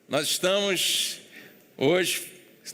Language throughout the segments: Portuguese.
Nós estamos hoje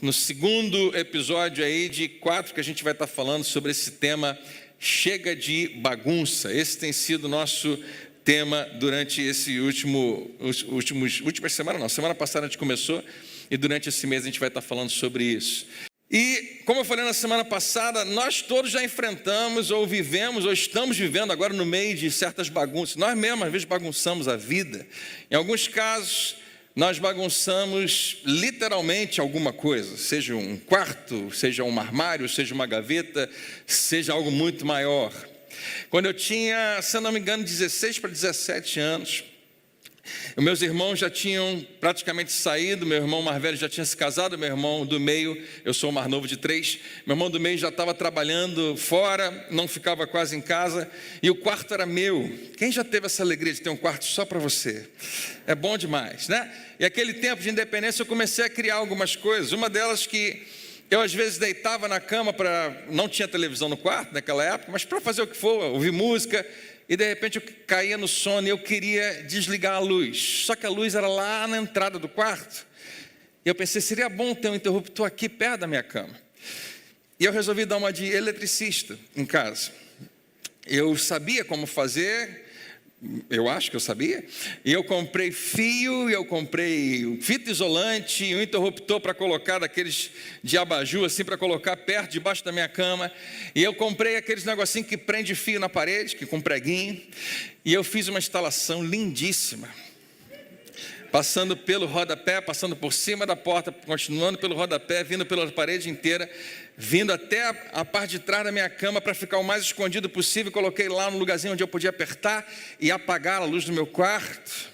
no segundo episódio aí de 4 que a gente vai estar falando sobre esse tema Chega de Bagunça. Esse tem sido o nosso tema durante esse últimas semanas, não, semana passada a gente começou e durante esse mês a gente vai estar falando sobre isso. E como eu falei na semana passada, nós todos já enfrentamos ou vivemos ou estamos vivendo agora no meio de certas bagunças. Nós mesmos às vezes bagunçamos a vida. Em alguns casos nós bagunçamos literalmente alguma coisa, seja um quarto, seja um armário, seja uma gaveta, seja algo muito maior. Quando eu tinha, se eu não me engano, 16 para 17 anos, meus irmãos já tinham praticamente saído, meu irmão mais velho já tinha se casado, meu irmão do meio, eu sou o mais novo de 3, meu irmão do meio já estava trabalhando fora, não ficava quase em casa, e o quarto era meu. Quem já teve essa alegria de ter um quarto só para você? É bom demais, né? E aquele tempo de independência eu comecei a criar algumas coisas, uma delas que eu às vezes deitava na cama, não tinha televisão no quarto naquela época, mas para fazer o que for, ouvir música, e de repente eu caía no sono e eu queria desligar a luz, só que a luz era lá na entrada do quarto, e eu pensei, seria bom ter um interruptor aqui perto da minha cama, e eu resolvi dar uma de eletricista em casa. Eu sabia como fazer, eu acho que eu sabia, e eu comprei fio, eu comprei fita isolante, e um interruptor para colocar daqueles de abajur, assim, para colocar perto, debaixo da minha cama, e eu comprei aqueles negocinhos que prende fio na parede, que com preguinho, e eu fiz uma instalação lindíssima, passando pelo rodapé, passando por cima da porta, continuando pelo rodapé, vindo pela parede inteira, vindo até a parte de trás da minha cama para ficar o mais escondido possível. Coloquei lá no lugarzinho onde eu podia apertar e apagar a luz do meu quarto.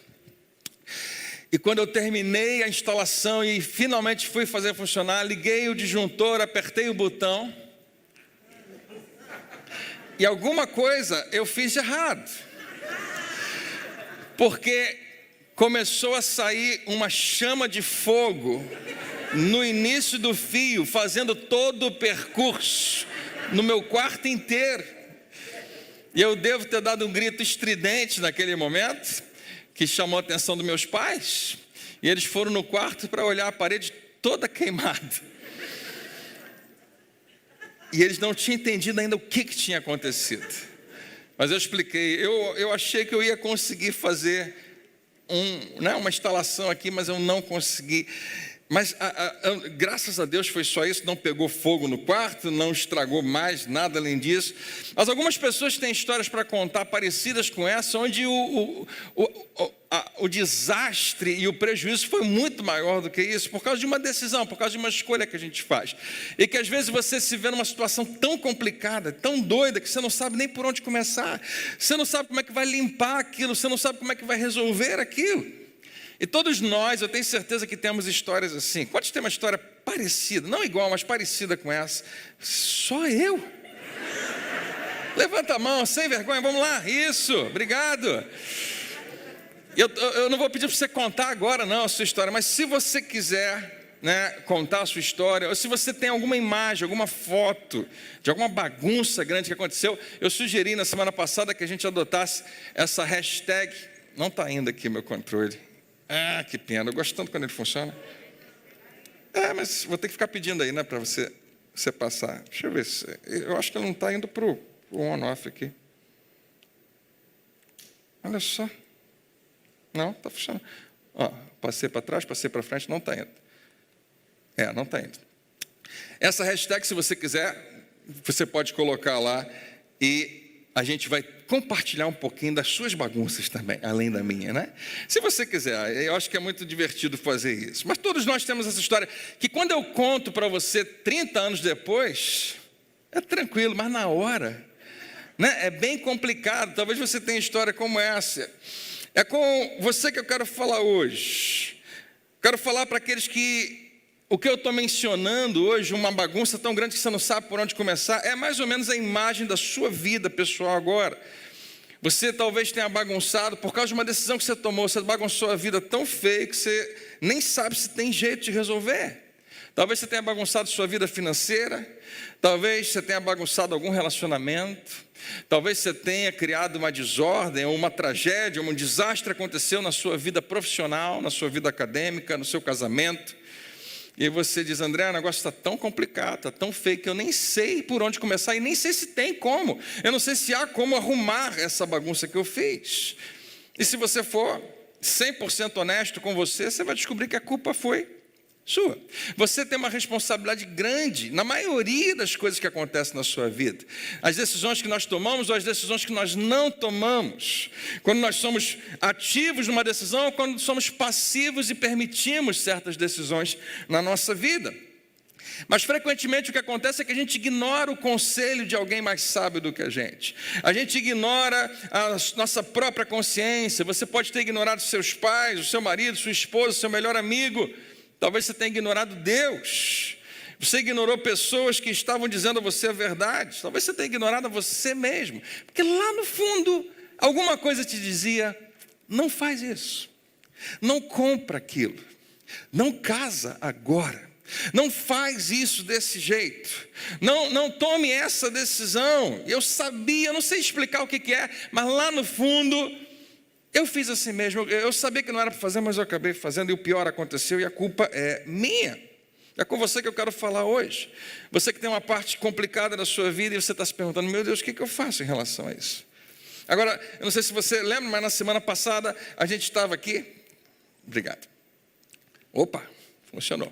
E quando eu terminei a instalação e finalmente fui fazer funcionar, liguei o disjuntor, apertei o botão e alguma coisa eu fiz de errado, porque começou a sair uma chama de fogo no início do fio, fazendo todo o percurso no meu quarto inteiro. E eu devo ter dado um grito estridente naquele momento, que chamou a atenção dos meus pais, e eles foram no quarto para olhar a parede toda queimada. E eles não tinham entendido ainda o que tinha acontecido. Mas eu expliquei, eu achei que eu ia conseguir fazer uma instalação aqui, mas eu não consegui. Mas graças a Deus foi só isso, não pegou fogo no quarto, não estragou mais nada além disso. Mas algumas pessoas têm histórias para contar parecidas com essa, onde o desastre e o prejuízo foi muito maior do que isso, por causa de uma decisão, por causa de uma escolha que a gente faz. E que às vezes você se vê numa situação tão complicada, tão doida, que você não sabe nem por onde começar, você não sabe como é que vai limpar aquilo, você não sabe como é que vai resolver aquilo. E todos nós, eu tenho certeza que temos histórias assim. Quantos têm uma história parecida? Não igual, mas parecida com essa? Só eu? Levanta a mão, sem vergonha, vamos lá. Isso, obrigado. Eu não vou pedir para você contar agora não a sua história, mas se você quiser, né, contar a sua história, ou se você tem alguma imagem, alguma foto de alguma bagunça grande que aconteceu, eu sugeri na semana passada que a gente adotasse essa hashtag. Não está indo aqui meu controle. Ah, que pena, eu gosto tanto quando ele funciona. Mas vou ter que ficar pedindo aí, né, para você passar. Deixa eu ver, eu acho que ele não está indo para o on-off aqui. Olha só. Não, está funcionando. Ó, passei para trás, passei para frente, não está indo. Não está indo. Essa hashtag, se você quiser, você pode colocar lá e a gente vai compartilhar um pouquinho das suas bagunças também, além da minha, né? Se você quiser, eu acho que é muito divertido fazer isso. Mas todos nós temos essa história, que quando eu conto para você 30 anos depois, é tranquilo, mas na hora, né, é bem complicado. Talvez você tenha história como essa. É com você que eu quero falar hoje. Quero falar para aqueles que o que eu estou mencionando hoje, uma bagunça tão grande que você não sabe por onde começar, é mais ou menos a imagem da sua vida pessoal agora. Você talvez tenha bagunçado por causa de uma decisão que você tomou, você bagunçou a vida tão feio que você nem sabe se tem jeito de resolver. Talvez você tenha bagunçado sua vida financeira, talvez você tenha bagunçado algum relacionamento, talvez você tenha criado uma desordem, ou uma tragédia, ou um desastre aconteceu na sua vida profissional, na sua vida acadêmica, no seu casamento. E você diz: André, o negócio está tão complicado, está tão feio, que eu nem sei por onde começar e nem sei se tem como. Eu não sei se há como arrumar essa bagunça que eu fiz. E se você for 100% honesto com você, você vai descobrir que a culpa foi sua. Você tem uma responsabilidade grande na maioria das coisas que acontecem na sua vida. As decisões que nós tomamos ou as decisões que nós não tomamos. Quando nós somos ativos numa decisão ou quando somos passivos e permitimos certas decisões na nossa vida. Mas frequentemente o que acontece é que a gente ignora o conselho de alguém mais sábio do que a gente. A gente ignora a nossa própria consciência. Você pode ter ignorado seus pais, o seu marido, sua esposa, seu melhor amigo. Talvez você tenha ignorado Deus. Você ignorou pessoas que estavam dizendo a você a verdade. Talvez você tenha ignorado a você mesmo. Porque lá no fundo, alguma coisa te dizia: não faz isso. Não compra aquilo. Não casa agora. Não faz isso desse jeito. Não tome essa decisão. Eu sabia, eu não sei explicar o que é, mas lá no fundo eu fiz assim mesmo. Eu sabia que não era para fazer, mas eu acabei fazendo, e o pior aconteceu, e a culpa é minha. É com você que eu quero falar hoje. Você que tem uma parte complicada da sua vida e você está se perguntando: meu Deus, o que eu faço em relação a isso? Agora, eu não sei se você lembra, mas na semana passada a gente estava aqui. Obrigado. Opa, funcionou.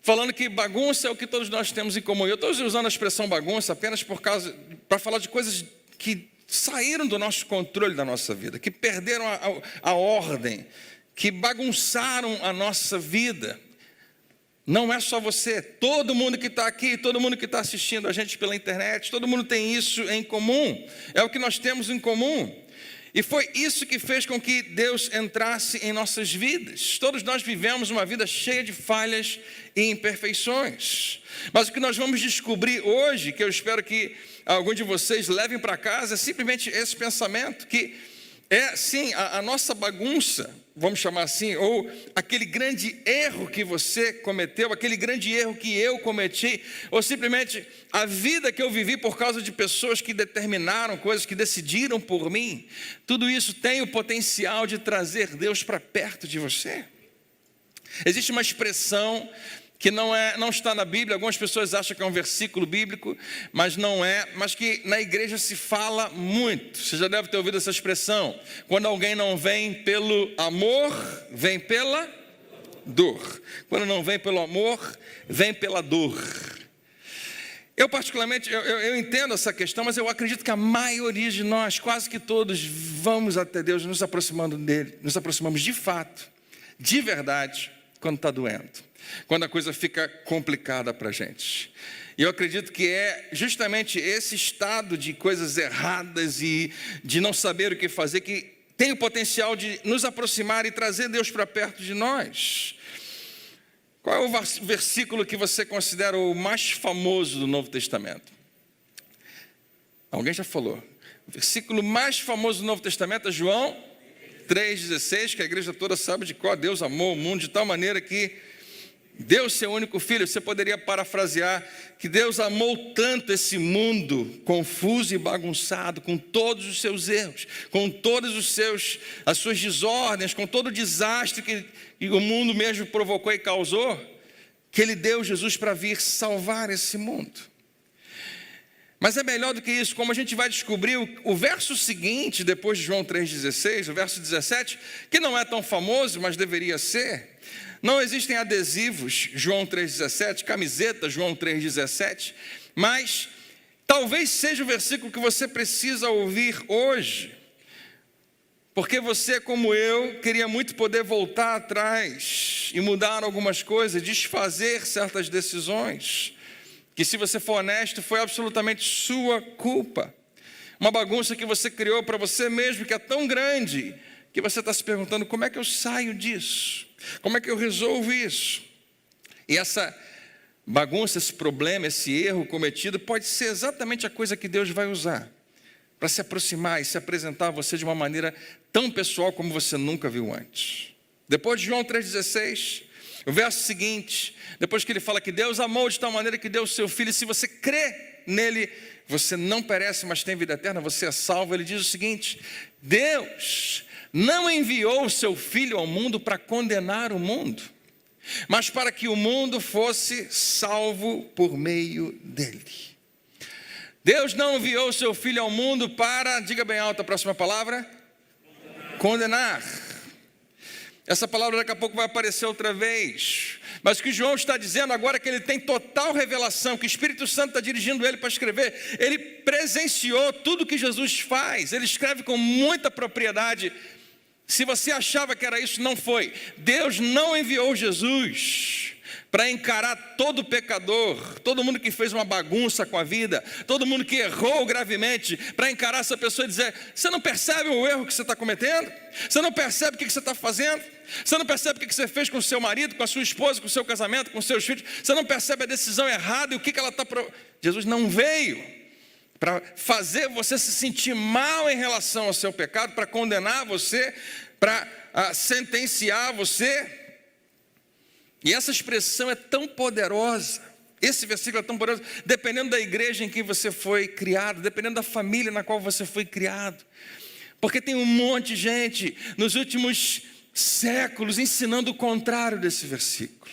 Falando que bagunça é o que todos nós temos em comum. Eu estou usando a expressão bagunça apenas para falar de coisas que saíram do nosso controle da nossa vida, que perderam a ordem, que bagunçaram a nossa vida. Não é só você, todo mundo que está aqui, todo mundo que está assistindo a gente pela internet, todo mundo tem isso em comum, é o que nós temos em comum. E foi isso que fez com que Deus entrasse em nossas vidas. Todos nós vivemos uma vida cheia de falhas e imperfeições. Mas o que nós vamos descobrir hoje, que eu espero que alguns de vocês levem para casa, é simplesmente esse pensamento, que é sim a nossa bagunça, vamos chamar assim, ou aquele grande erro que você cometeu, aquele grande erro que eu cometi, ou simplesmente a vida que eu vivi por causa de pessoas que determinaram coisas, que decidiram por mim. Tudo isso tem o potencial de trazer Deus para perto de você. Existe uma expressão que não está na Bíblia. Algumas pessoas acham que é um versículo bíblico, mas não é, mas que na igreja se fala muito. Você já deve ter ouvido essa expressão: quando alguém não vem pelo amor, vem pela dor. Quando não vem pelo amor, vem pela dor. Eu particularmente, eu entendo essa questão, mas eu acredito que a maioria de nós, quase que todos, vamos até Deus nos aproximando dele, nos aproximamos de fato, de verdade, quando está doendo, quando a coisa fica complicada para a gente. E eu acredito que é justamente esse estado de coisas erradas e de não saber o que fazer que tem o potencial de nos aproximar e trazer Deus para perto de nós. Qual é o versículo que você considera o mais famoso do Novo Testamento? Alguém já falou. O versículo mais famoso do Novo Testamento é João 3,16, que a igreja toda sabe de qual: Deus amou o mundo de tal maneira que deu seu único filho. Você poderia parafrasear que Deus amou tanto esse mundo confuso e bagunçado, com todos os seus erros, com todas as suas desordens, com todo o desastre que o mundo mesmo provocou e causou, que Ele deu Jesus para vir salvar esse mundo. Mas é melhor do que isso, como a gente vai descobrir o verso seguinte, depois de João 3,16, o verso 17, que não é tão famoso, mas deveria ser. Não existem adesivos, João 3,17, camiseta, João 3,17, mas talvez seja o versículo que você precisa ouvir hoje, porque você, como eu, queria muito poder voltar atrás e mudar algumas coisas, desfazer certas decisões, que, se você for honesto, foi absolutamente sua culpa. Uma bagunça que você criou para você mesmo, que é tão grande, que você está se perguntando: como é que eu saio disso? Como é que eu resolvo isso? E essa bagunça, esse problema, esse erro cometido pode ser exatamente a coisa que Deus vai usar para se aproximar e se apresentar a você de uma maneira tão pessoal como você nunca viu antes. Depois de João 3,16, O verso seguinte, depois que ele fala que Deus amou de tal maneira que deu o seu Filho, e se você crê nele, você não perece, mas tem vida eterna, você é salvo. Ele diz o seguinte: Deus não enviou o seu Filho ao mundo para condenar o mundo, mas para que o mundo fosse salvo por meio dele. Deus não enviou o seu Filho ao mundo para, diga bem alto a próxima palavra, condenar. Essa palavra daqui a pouco vai aparecer outra vez. Mas o que João está dizendo agora é que ele tem total revelação, que o Espírito Santo está dirigindo ele para escrever. Ele presenciou tudo que Jesus faz, ele escreve com muita propriedade. Se você achava que era isso, não foi. Deus não enviou Jesus para encarar todo pecador, todo mundo que fez uma bagunça com a vida, todo mundo que errou gravemente, para encarar essa pessoa e dizer: você não percebe o erro que você está cometendo? Você não percebe o que você está fazendo? Você não percebe o que você fez com o seu marido, com a sua esposa, com o seu casamento, com os seus filhos? Você não percebe a decisão errada e o que ela está... Jesus não veio para fazer você se sentir mal em relação ao seu pecado, para condenar você, para sentenciar você. E essa expressão é tão poderosa, esse versículo é tão poderoso, dependendo da igreja em que você foi criado, dependendo da família na qual você foi criado. Porque tem um monte de gente nos últimos séculos ensinando o contrário desse versículo,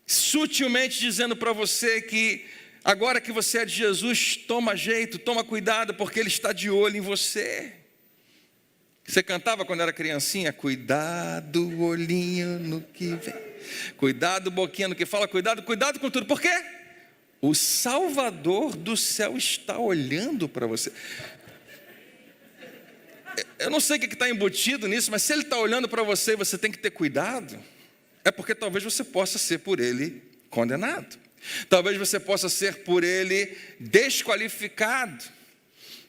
sutilmente dizendo para você que agora que você é de Jesus, toma jeito, toma cuidado, porque Ele está de olho em você. Você cantava quando era criancinha: cuidado, olhinho no que vem, cuidado, boquinha no que fala, cuidado com tudo. Por quê? O Salvador do céu está olhando para você. Eu não sei o que está embutido nisso, mas se Ele está olhando para você e você tem que ter cuidado, é porque talvez você possa ser por Ele condenado, talvez você possa ser por Ele desqualificado,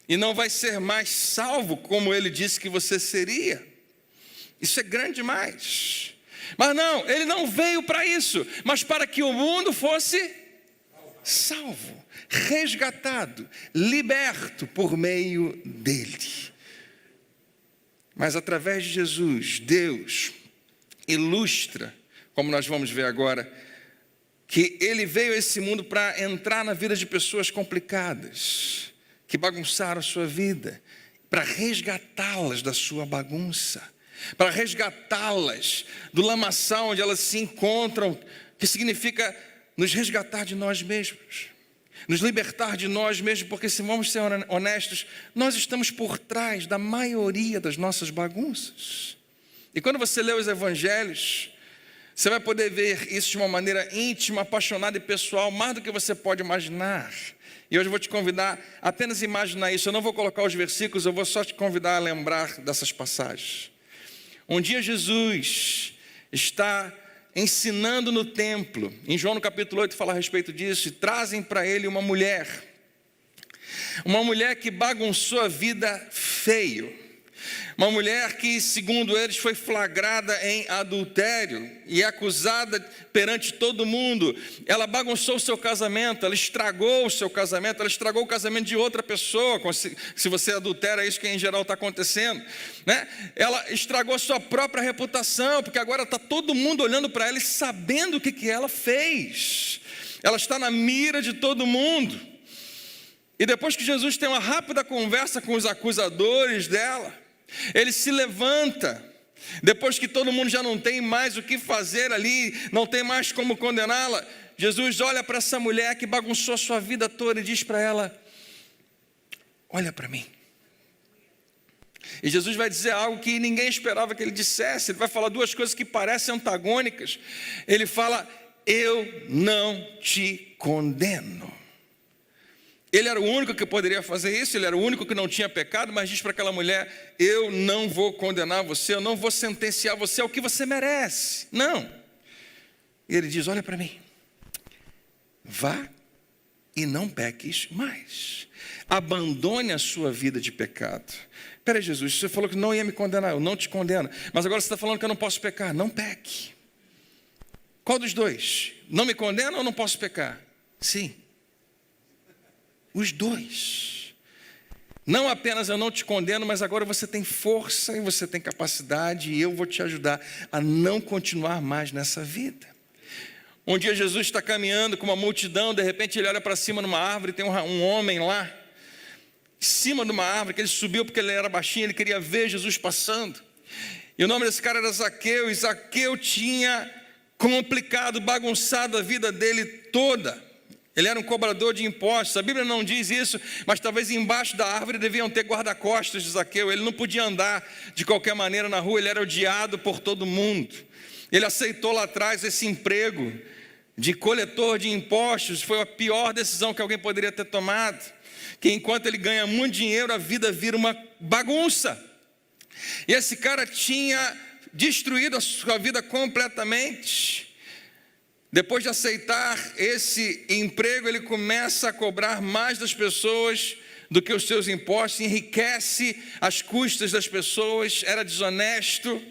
e não vai ser mais salvo como Ele disse que você seria. Isso é grande demais. Mas não, Ele não veio para isso, mas para que o mundo fosse salvo, resgatado, liberto por meio dEle. Mas através de Jesus, Deus ilustra, como nós vamos ver agora, que Ele veio a esse mundo para entrar na vida de pessoas complicadas, que bagunçaram a sua vida, para resgatá-las da sua bagunça, para resgatá-las do lamaçal onde elas se encontram, que significa nos resgatar de nós mesmos, nos libertar de nós mesmos, porque se vamos ser honestos, nós estamos por trás da maioria das nossas bagunças. E quando você lê os evangelhos, você vai poder ver isso de uma maneira íntima, apaixonada e pessoal, mais do que você pode imaginar. E hoje eu vou te convidar a apenas imaginar isso. Eu não vou colocar os versículos, eu vou só te convidar a lembrar dessas passagens. Um dia Jesus está ensinando no templo. Em João no capítulo 8 fala a respeito disso. E trazem para ele uma mulher que bagunçou a vida feio. Uma mulher que, segundo eles, foi flagrada em adultério e acusada perante todo mundo. Ela bagunçou o seu casamento, ela estragou o seu casamento, ela estragou o casamento de outra pessoa. Se você adultera, é isso que em geral está acontecendo, né? Ela estragou a sua própria reputação, porque agora está todo mundo olhando para ela e sabendo o que ela fez. Ela está na mira de todo mundo. E depois que Jesus tem uma rápida conversa com os acusadores dela, Ele se levanta, depois que todo mundo já não tem mais o que fazer ali, não tem mais como condená-la. Jesus olha para essa mulher que bagunçou a sua vida toda e diz para ela: olha para mim. E Jesus vai dizer algo que ninguém esperava que ele dissesse. Ele vai falar duas coisas que parecem antagônicas. Ele fala: eu não te condeno. Ele era o único que poderia fazer isso, ele era o único que não tinha pecado, mas diz para aquela mulher: eu não vou condenar você, eu não vou sentenciar você ao que você merece. Não. E ele diz: olha para mim, vá e não peques mais. Abandone a sua vida de pecado. Peraí, Jesus, você falou que não ia me condenar, eu não te condeno, mas agora você está falando que eu não posso pecar. Não peque. Qual dos dois? Não me condena ou não posso pecar? Sim. Os dois. Não apenas eu não te condeno, mas agora você tem força e você tem capacidade e eu vou te ajudar a não continuar mais nessa vida. Um dia Jesus está caminhando com uma multidão, de repente ele olha para cima numa árvore, tem um homem lá, em cima de uma árvore, que ele subiu porque ele era baixinho, ele queria ver Jesus passando. E o nome desse cara era Zaqueu, e Zaqueu tinha complicado, bagunçado a vida dele toda. Ele era um cobrador de impostos, a Bíblia não diz isso, mas talvez embaixo da árvore deviam ter guarda-costas de Zaqueu. Ele não podia andar de qualquer maneira na rua, ele era odiado por todo mundo. Ele aceitou lá atrás esse emprego de coletor de impostos, foi a pior decisão que alguém poderia ter tomado, que enquanto ele ganha muito dinheiro, a vida vira uma bagunça. E esse cara tinha destruído a sua vida completamente. Depois de aceitar esse emprego, ele começa a cobrar mais das pessoas do que os seus impostos, enriquece às custas das pessoas, era desonesto.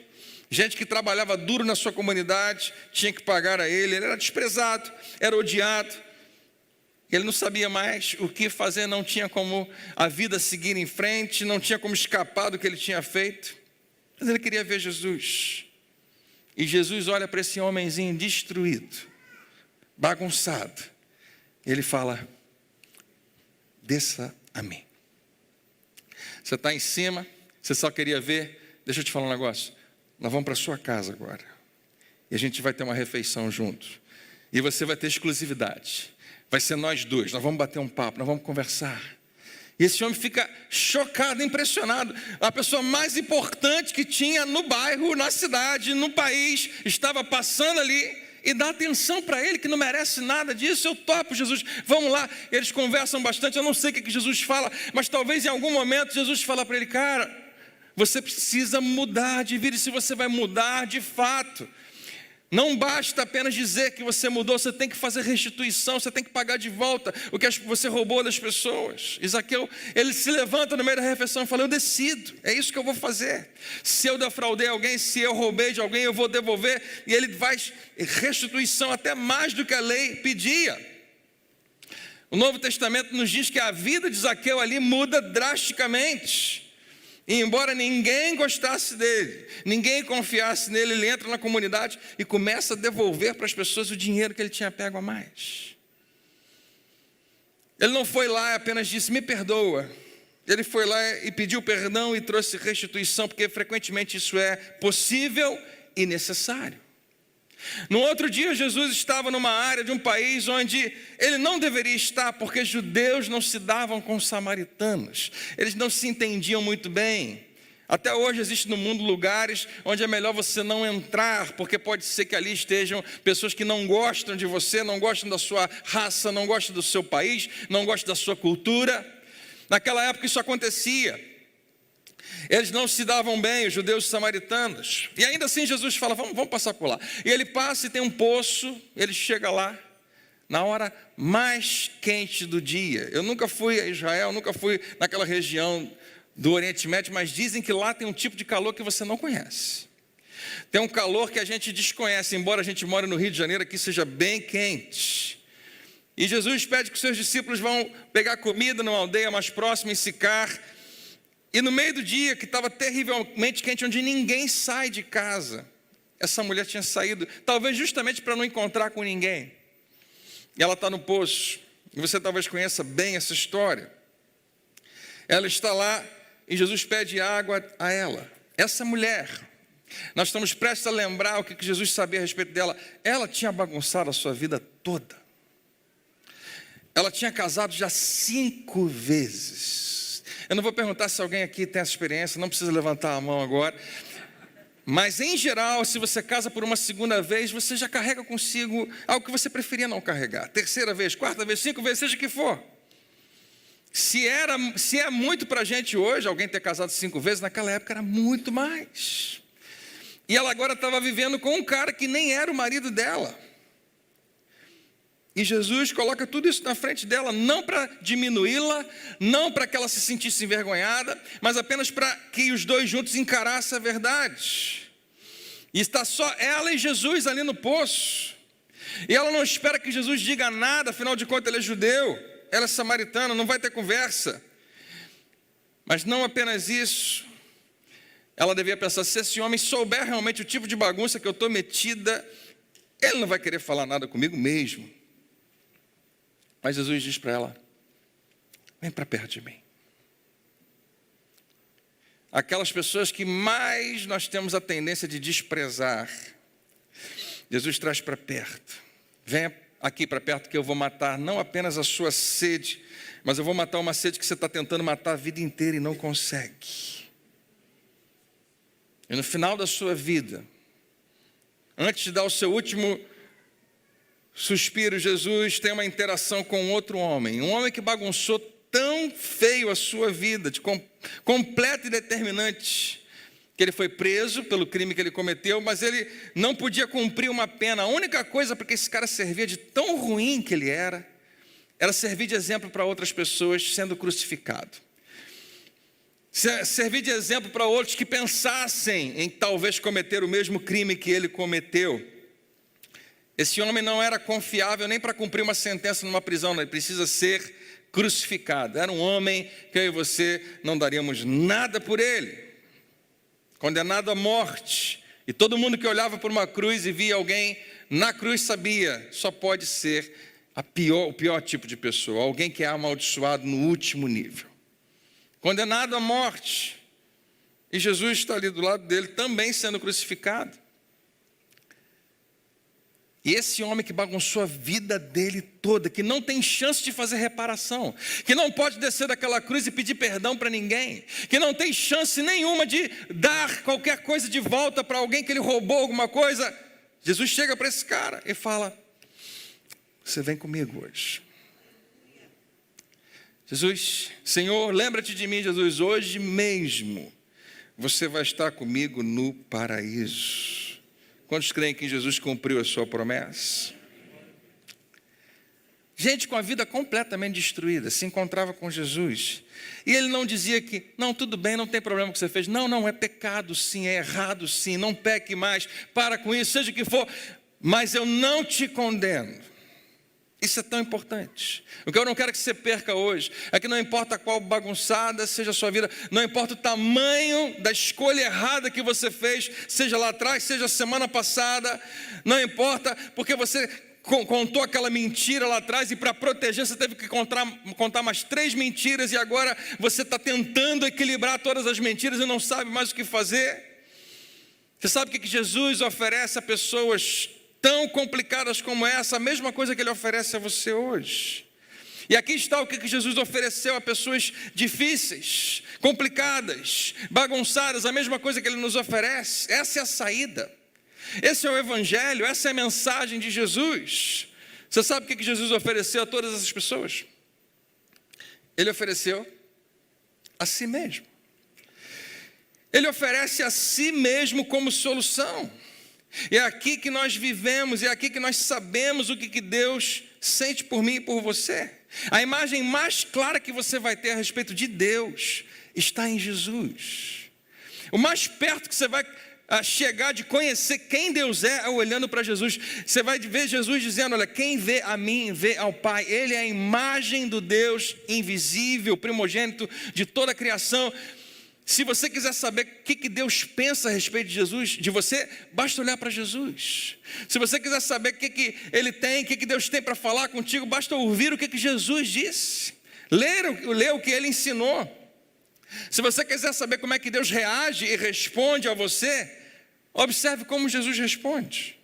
Gente que trabalhava duro na sua comunidade tinha que pagar a ele. Ele era desprezado, era odiado. Ele não sabia mais o que fazer, não tinha como a vida seguir em frente, não tinha como escapar do que ele tinha feito. Mas ele queria ver Jesus. E Jesus olha para esse homenzinho destruído, bagunçado. Ele fala: desça a mim. Você está em cima, você só queria ver. Deixa eu te falar um negócio. Nós vamos para a sua casa agora. E a gente vai ter uma refeição juntos. E você vai ter exclusividade. Vai ser nós dois, nós vamos bater um papo, nós vamos conversar. E esse homem fica chocado, impressionado. A pessoa mais importante que tinha no bairro, na cidade, no país, estava passando ali e dá atenção para ele, que não merece nada disso. Eu topo, Jesus, vamos lá. Eles conversam bastante, eu não sei o que Jesus fala, mas talvez em algum momento Jesus fala para ele: cara, você precisa mudar de vida. E se você vai mudar de fato, não basta apenas dizer que você mudou, você tem que fazer restituição, você tem que pagar de volta o que você roubou das pessoas. E Zaqueu, ele se levanta no meio da refeição e fala: eu decido, é isso que eu vou fazer. Se eu defraudei alguém, se eu roubei de alguém, eu vou devolver. E ele faz restituição até mais do que a lei pedia. O Novo Testamento nos diz que a vida de Zaqueu ali muda drasticamente. E embora ninguém gostasse dele, ninguém confiasse nele, ele entra na comunidade e começa a devolver para as pessoas o dinheiro que ele tinha pego a mais. Ele não foi lá e apenas disse: me perdoa. Ele foi lá e pediu perdão e trouxe restituição, porque frequentemente isso é possível e necessário. No outro dia, Jesus estava numa área de um país onde ele não deveria estar, porque judeus não se davam com samaritanos, eles não se entendiam muito bem. Até hoje existe no mundo lugares onde é melhor você não entrar, porque pode ser que ali estejam pessoas que não gostam de você, não gostam da sua raça, não gostam do seu país, não gostam da sua cultura. Naquela época isso acontecia. Eles não se davam bem, os judeus e os samaritanos. E ainda assim Jesus fala: vamos passar por lá. E ele passa e tem um poço, ele chega lá na hora mais quente do dia. Eu nunca fui a Israel, nunca fui naquela região do Oriente Médio, mas dizem que lá tem um tipo de calor que você não conhece. Tem um calor que a gente desconhece, embora a gente more no Rio de Janeiro, aqui seja bem quente. E Jesus pede que os seus discípulos vão pegar comida numa aldeia mais próxima, em Sicar. E no meio do dia, que estava terrivelmente quente, onde ninguém sai de casa, essa mulher tinha saído, talvez justamente para não encontrar com ninguém. E ela está no poço, e você talvez conheça bem essa história. Ela está lá, e Jesus pede água a ela. Essa mulher, nós estamos prestes a lembrar o que Jesus sabia a respeito dela. Ela tinha bagunçado a sua vida toda. Ela tinha casado já 5 vezes. Eu não vou perguntar se alguém aqui tem essa experiência, não precisa levantar a mão agora. Mas em geral, se você casa por uma segunda vez, você já carrega consigo algo que você preferia não carregar. 3ª vez, 4ª vez, 5 vezes, seja o que for. Se é muito para a gente hoje, alguém ter casado 5 vezes, naquela época era muito mais. E ela agora estava vivendo com um cara que nem era o marido dela. E Jesus coloca tudo isso na frente dela, não para diminuí-la, não para que ela se sentisse envergonhada, mas apenas para que os dois juntos encarassem a verdade. E está só ela e Jesus ali no poço. E ela não espera que Jesus diga nada, afinal de contas ele é judeu, ela é samaritana, não vai ter conversa. Mas não apenas isso, ela devia pensar, se esse homem souber realmente o tipo de bagunça que eu estou metida, ele não vai querer falar nada comigo mesmo. Mas Jesus diz para ela, vem para perto de mim. Aquelas pessoas que mais nós temos a tendência de desprezar, Jesus traz para perto. Venha aqui para perto que eu vou matar não apenas a sua sede, mas eu vou matar uma sede que você está tentando matar a vida inteira e não consegue. E no final da sua vida, antes de dar o seu último suspiro, Jesus tem uma interação com outro homem, um homem que bagunçou tão feio a sua vida, de completo e determinante, que ele foi preso pelo crime que ele cometeu, mas ele não podia cumprir uma pena. A única coisa para que esse cara servia de tão ruim que ele era servir de exemplo para outras pessoas sendo crucificado. Servir de exemplo para outros que pensassem em talvez cometer o mesmo crime que ele cometeu. Esse homem não era confiável nem para cumprir uma sentença numa prisão, ele precisa ser crucificado. Era um homem que eu e você não daríamos nada por ele, condenado à morte. E todo mundo que olhava por uma cruz e via alguém na cruz sabia, só pode ser o pior tipo de pessoa, alguém que é amaldiçoado no último nível, condenado à morte. E Jesus está ali do lado dele também sendo crucificado. E esse homem que bagunçou a vida dele toda, que não tem chance de fazer reparação, que não pode descer daquela cruz e pedir perdão para ninguém, que não tem chance nenhuma de dar qualquer coisa de volta para alguém que ele roubou alguma coisa, Jesus chega para esse cara e fala, você vem comigo hoje. Jesus, Senhor, lembra-te de mim, Jesus, hoje mesmo você vai estar comigo no paraíso. Quantos creem que Jesus cumpriu a sua promessa? Gente com a vida completamente destruída se encontrava com Jesus. E ele não dizia que, não, tudo bem, não tem problema o que você fez. Não, é pecado sim, é errado sim, não peque mais, para com isso, seja o que for. Mas eu não te condeno. Isso é tão importante. O que eu não quero que você perca hoje é que não importa qual bagunçada seja a sua vida, não importa o tamanho da escolha errada que você fez, seja lá atrás, seja semana passada, não importa, porque você contou aquela mentira lá atrás e para proteger você teve que contar mais 3 mentiras e agora você está tentando equilibrar todas as mentiras e não sabe mais o que fazer. Você sabe o que Jesus oferece a pessoas tão complicadas como essa, a mesma coisa que ele oferece a você hoje. E aqui está o que Jesus ofereceu a pessoas difíceis, complicadas, bagunçadas, a mesma coisa que ele nos oferece. Essa é a saída, esse é o evangelho, essa é a mensagem de Jesus. Você sabe o que Jesus ofereceu a todas essas pessoas? Ele ofereceu a si mesmo. Ele oferece a si mesmo como solução. É aqui que nós vivemos, é aqui que nós sabemos o que Deus sente por mim e por você. A imagem mais clara que você vai ter a respeito de Deus está em Jesus. O mais perto que você vai chegar de conhecer quem Deus é olhando para Jesus. Você vai ver Jesus dizendo, olha, quem vê a mim, vê ao Pai. Ele é a imagem do Deus invisível, primogênito de toda a criação. Se você quiser saber o que Deus pensa a respeito de Jesus, de você, basta olhar para Jesus. Se você quiser saber o que Ele tem, o que Deus tem para falar contigo, basta ouvir o que Jesus disse, ler o que Ele ensinou. Se você quiser saber como é que Deus reage e responde a você, observe como Jesus responde.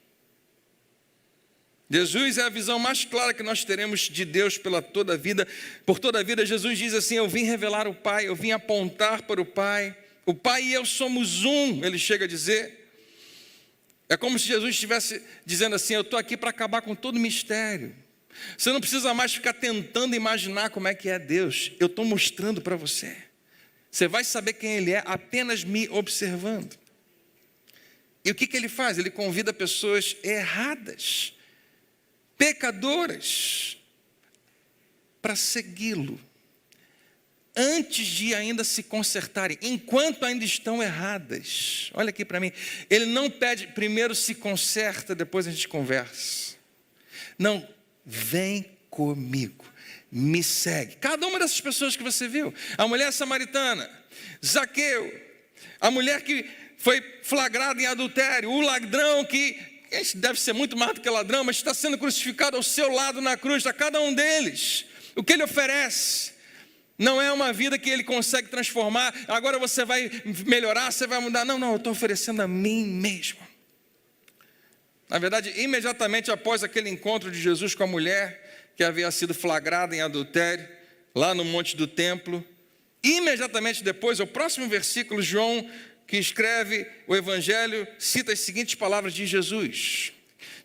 Jesus é a visão mais clara que nós teremos de Deus por toda a vida. Jesus diz assim, eu vim revelar o Pai, eu vim apontar para o Pai. O Pai e eu somos um, ele chega a dizer. É como se Jesus estivesse dizendo assim, eu estou aqui para acabar com todo mistério. Você não precisa mais ficar tentando imaginar como é que é Deus. Eu estou mostrando para você. Você vai saber quem Ele é apenas me observando. E o que Ele faz? Ele convida pessoas erradas, pecadoras, para segui-lo, antes de ainda se consertarem, enquanto ainda estão erradas. Olha aqui para mim, ele não pede, primeiro se conserta, depois a gente conversa. Não, vem comigo, me segue. Cada uma dessas pessoas que você viu, a mulher samaritana, Zaqueu, a mulher que foi flagrada em adultério, o ladrão que deve ser muito mais do que ladrão, mas está sendo crucificado ao seu lado na cruz. A cada um deles, o que ele oferece não é uma vida que ele consegue transformar. Agora você vai melhorar, você vai mudar. Não, eu estou oferecendo a mim mesmo. Na verdade, imediatamente após aquele encontro de Jesus com a mulher que havia sido flagrada em adultério, lá no monte do templo, imediatamente depois, o próximo versículo, João, que escreve o Evangelho, cita as seguintes palavras de Jesus.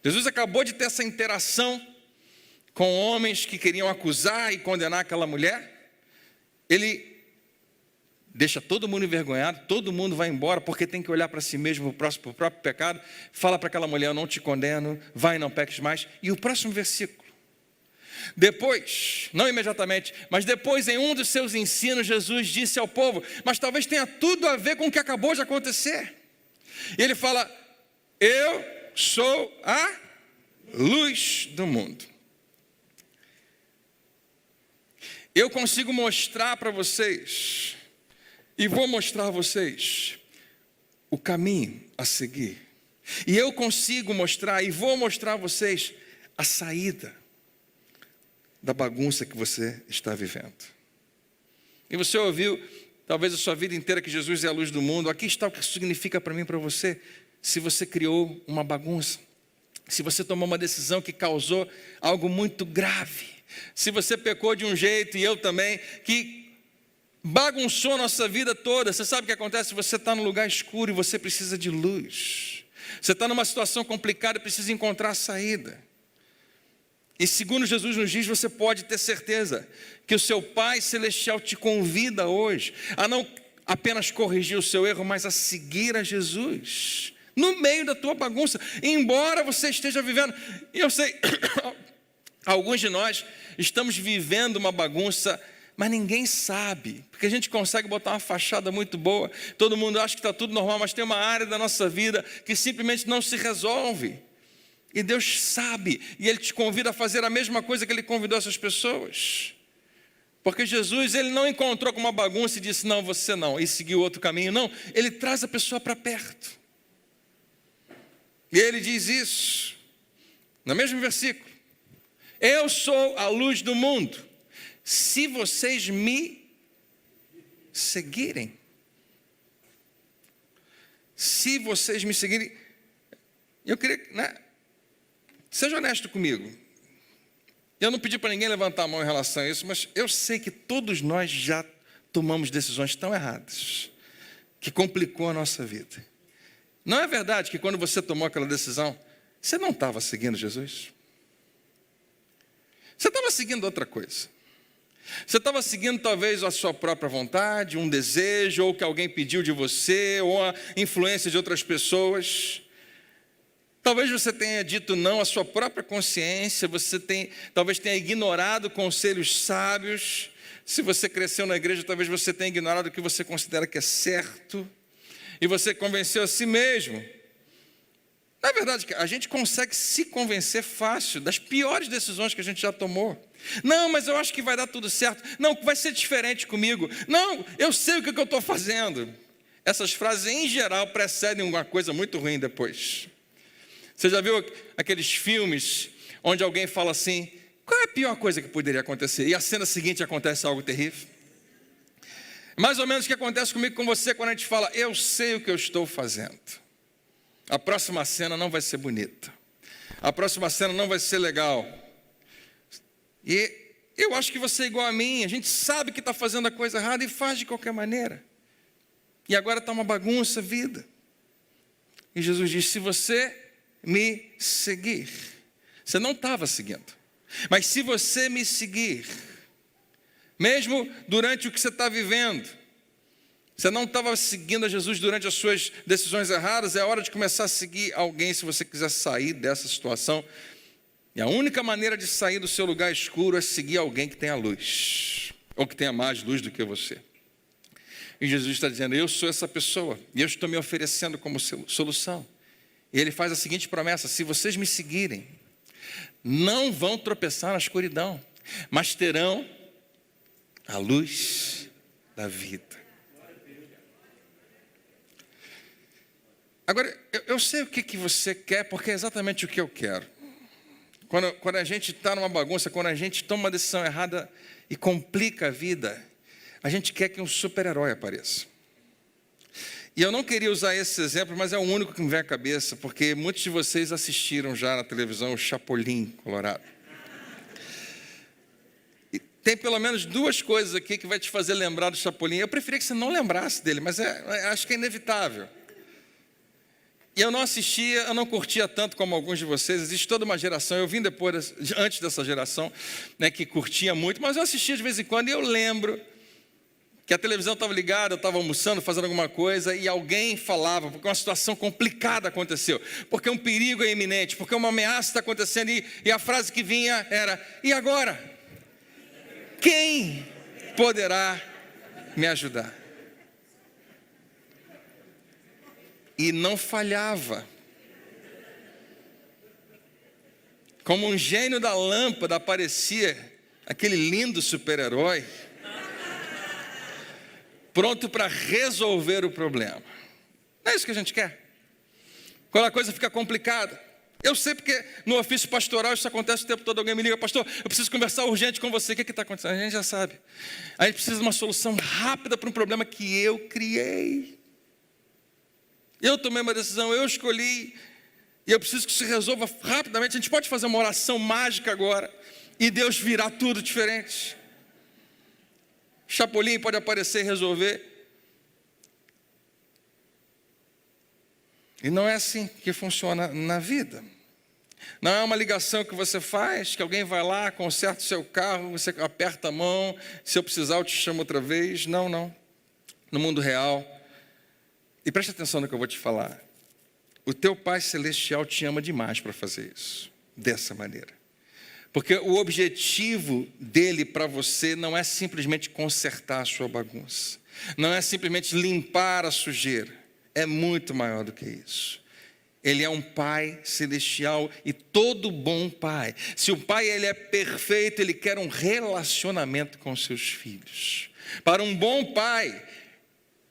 Jesus acabou de ter essa interação com homens que queriam acusar e condenar aquela mulher. Ele deixa todo mundo envergonhado, todo mundo vai embora, porque tem que olhar para si mesmo, para o próprio pecado. Fala para aquela mulher: eu não te condeno, vai e não peques mais. E o próximo versículo. Depois, não imediatamente, mas depois, em um dos seus ensinos, Jesus disse ao povo, mas talvez tenha tudo a ver com o que acabou de acontecer. E ele fala: eu sou a luz do mundo. Eu consigo mostrar para vocês, e vou mostrar a vocês, o caminho a seguir. E eu consigo mostrar, e vou mostrar a vocês, a saída da bagunça que você está vivendo. E você ouviu, talvez a sua vida inteira, que Jesus é a luz do mundo. Aqui está o que isso significa para mim e para você. Se você criou uma bagunça, se você tomou uma decisão que causou algo muito grave, se você pecou de um jeito, e eu também, que bagunçou a nossa vida toda. Você sabe o que acontece? Você está num lugar escuro e você precisa de luz. Você está numa situação complicada e precisa encontrar a saída. E segundo Jesus nos diz, você pode ter certeza que o seu Pai Celestial te convida hoje a não apenas corrigir o seu erro, mas a seguir a Jesus no meio da tua bagunça, embora você esteja vivendo. E eu sei, alguns de nós estamos vivendo uma bagunça, mas ninguém sabe, porque a gente consegue botar uma fachada muito boa, todo mundo acha que está tudo normal, mas tem uma área da nossa vida que simplesmente não se resolve. E Deus sabe, e Ele te convida a fazer a mesma coisa que Ele convidou essas pessoas. Porque Jesus, Ele não encontrou com uma bagunça e disse: não, você não, e seguiu outro caminho. Não, Ele traz a pessoa para perto. E Ele diz isso, no mesmo versículo: eu sou a luz do mundo, se vocês me seguirem. Se vocês me seguirem. Eu queria, seja honesto comigo. Eu não pedi para ninguém levantar a mão em relação a isso, mas eu sei que todos nós já tomamos decisões tão erradas, que complicou a nossa vida. Não é verdade que quando você tomou aquela decisão, você não estava seguindo Jesus? Você estava seguindo outra coisa. Você estava seguindo talvez a sua própria vontade, um desejo, ou que alguém pediu de você, ou a influência de outras pessoas. Talvez você tenha dito não à sua própria consciência, talvez tenha ignorado conselhos sábios. Se você cresceu na igreja, talvez você tenha ignorado o que você considera que é certo, e você convenceu a si mesmo. Na verdade, a gente consegue se convencer fácil das piores decisões que a gente já tomou. Não, mas eu acho que vai dar tudo certo. Não, vai ser diferente comigo. Não, eu sei o que eu estou fazendo. Essas frases, em geral, precedem uma coisa muito ruim depois. Você já viu aqueles filmes onde alguém fala assim: qual é a pior coisa que poderia acontecer? E a cena seguinte acontece algo terrível. Mais ou menos o que acontece comigo, com você, quando a gente fala: eu sei o que eu estou fazendo. A próxima cena não vai ser bonita. A próxima cena não vai ser legal. E eu acho que você é igual a mim. A gente sabe que está fazendo a coisa errada e faz de qualquer maneira. E agora está uma bagunça a vida. E Jesus diz: se você me seguir. Você não estava seguindo. Mas se você me seguir, mesmo durante o que você está vivendo, você não estava seguindo a Jesus durante as suas decisões erradas, é hora de começar a seguir alguém se você quiser sair dessa situação. E a única maneira de sair do seu lugar escuro é seguir alguém que tenha luz, ou que tenha mais luz do que você. E Jesus está dizendo: eu sou essa pessoa, e eu estou me oferecendo como solução. E Ele faz a seguinte promessa: se vocês me seguirem, não vão tropeçar na escuridão. mas terão a luz da vida. Agora, eu sei o que você quer, porque é exatamente o que eu quero. Quando a gente está numa bagunça, quando a gente toma uma decisão errada e complica a vida, a gente quer que um super-herói apareça. E eu não queria usar esse exemplo, mas é o único que me vem à cabeça, porque muitos de vocês assistiram já na televisão o Chapolin Colorado. E tem pelo menos duas coisas aqui que vai te fazer lembrar do Chapolin. Eu preferia que você não lembrasse dele, mas acho que é inevitável. E eu não assistia, eu não curtia tanto como alguns de vocês. Existe toda uma geração, eu vim depois, antes dessa geração, né, que curtia muito, mas eu assistia de vez em quando e eu lembro que a televisão estava ligada, eu estava almoçando, fazendo alguma coisa, e alguém falava, porque uma situação complicada aconteceu, porque um perigo é iminente, porque uma ameaça está acontecendo, e a frase que vinha era: e agora? Quem poderá me ajudar? E não falhava. Como um gênio da lâmpada aparecia aquele lindo super-herói, pronto para resolver o problema. Não é isso que a gente quer? Quando a coisa fica complicada. Eu sei porque no ofício pastoral isso acontece o tempo todo. Alguém me liga: pastor, eu preciso conversar urgente com você. O que está acontecendo? A gente já sabe. A gente precisa de uma solução rápida para um problema que eu criei. Eu tomei uma decisão, eu escolhi, e eu preciso que isso se resolva rapidamente. A gente pode fazer uma oração mágica agora, e Deus virá tudo diferente. Chapolin pode aparecer e resolver. E não é assim que funciona na vida. Não é uma ligação que você faz, que alguém vai lá, conserta o seu carro, você aperta a mão, se eu precisar eu te chamo outra vez. Não. No mundo real, e preste atenção no que eu vou te falar, o teu Pai Celestial te ama demais para fazer isso, dessa maneira. Porque o objetivo dele para você não é simplesmente consertar a sua bagunça, não é simplesmente limpar a sujeira, é muito maior do que isso. Ele é um Pai Celestial, e todo bom pai, se o pai ele é perfeito, ele quer um relacionamento com seus filhos. Para um bom pai,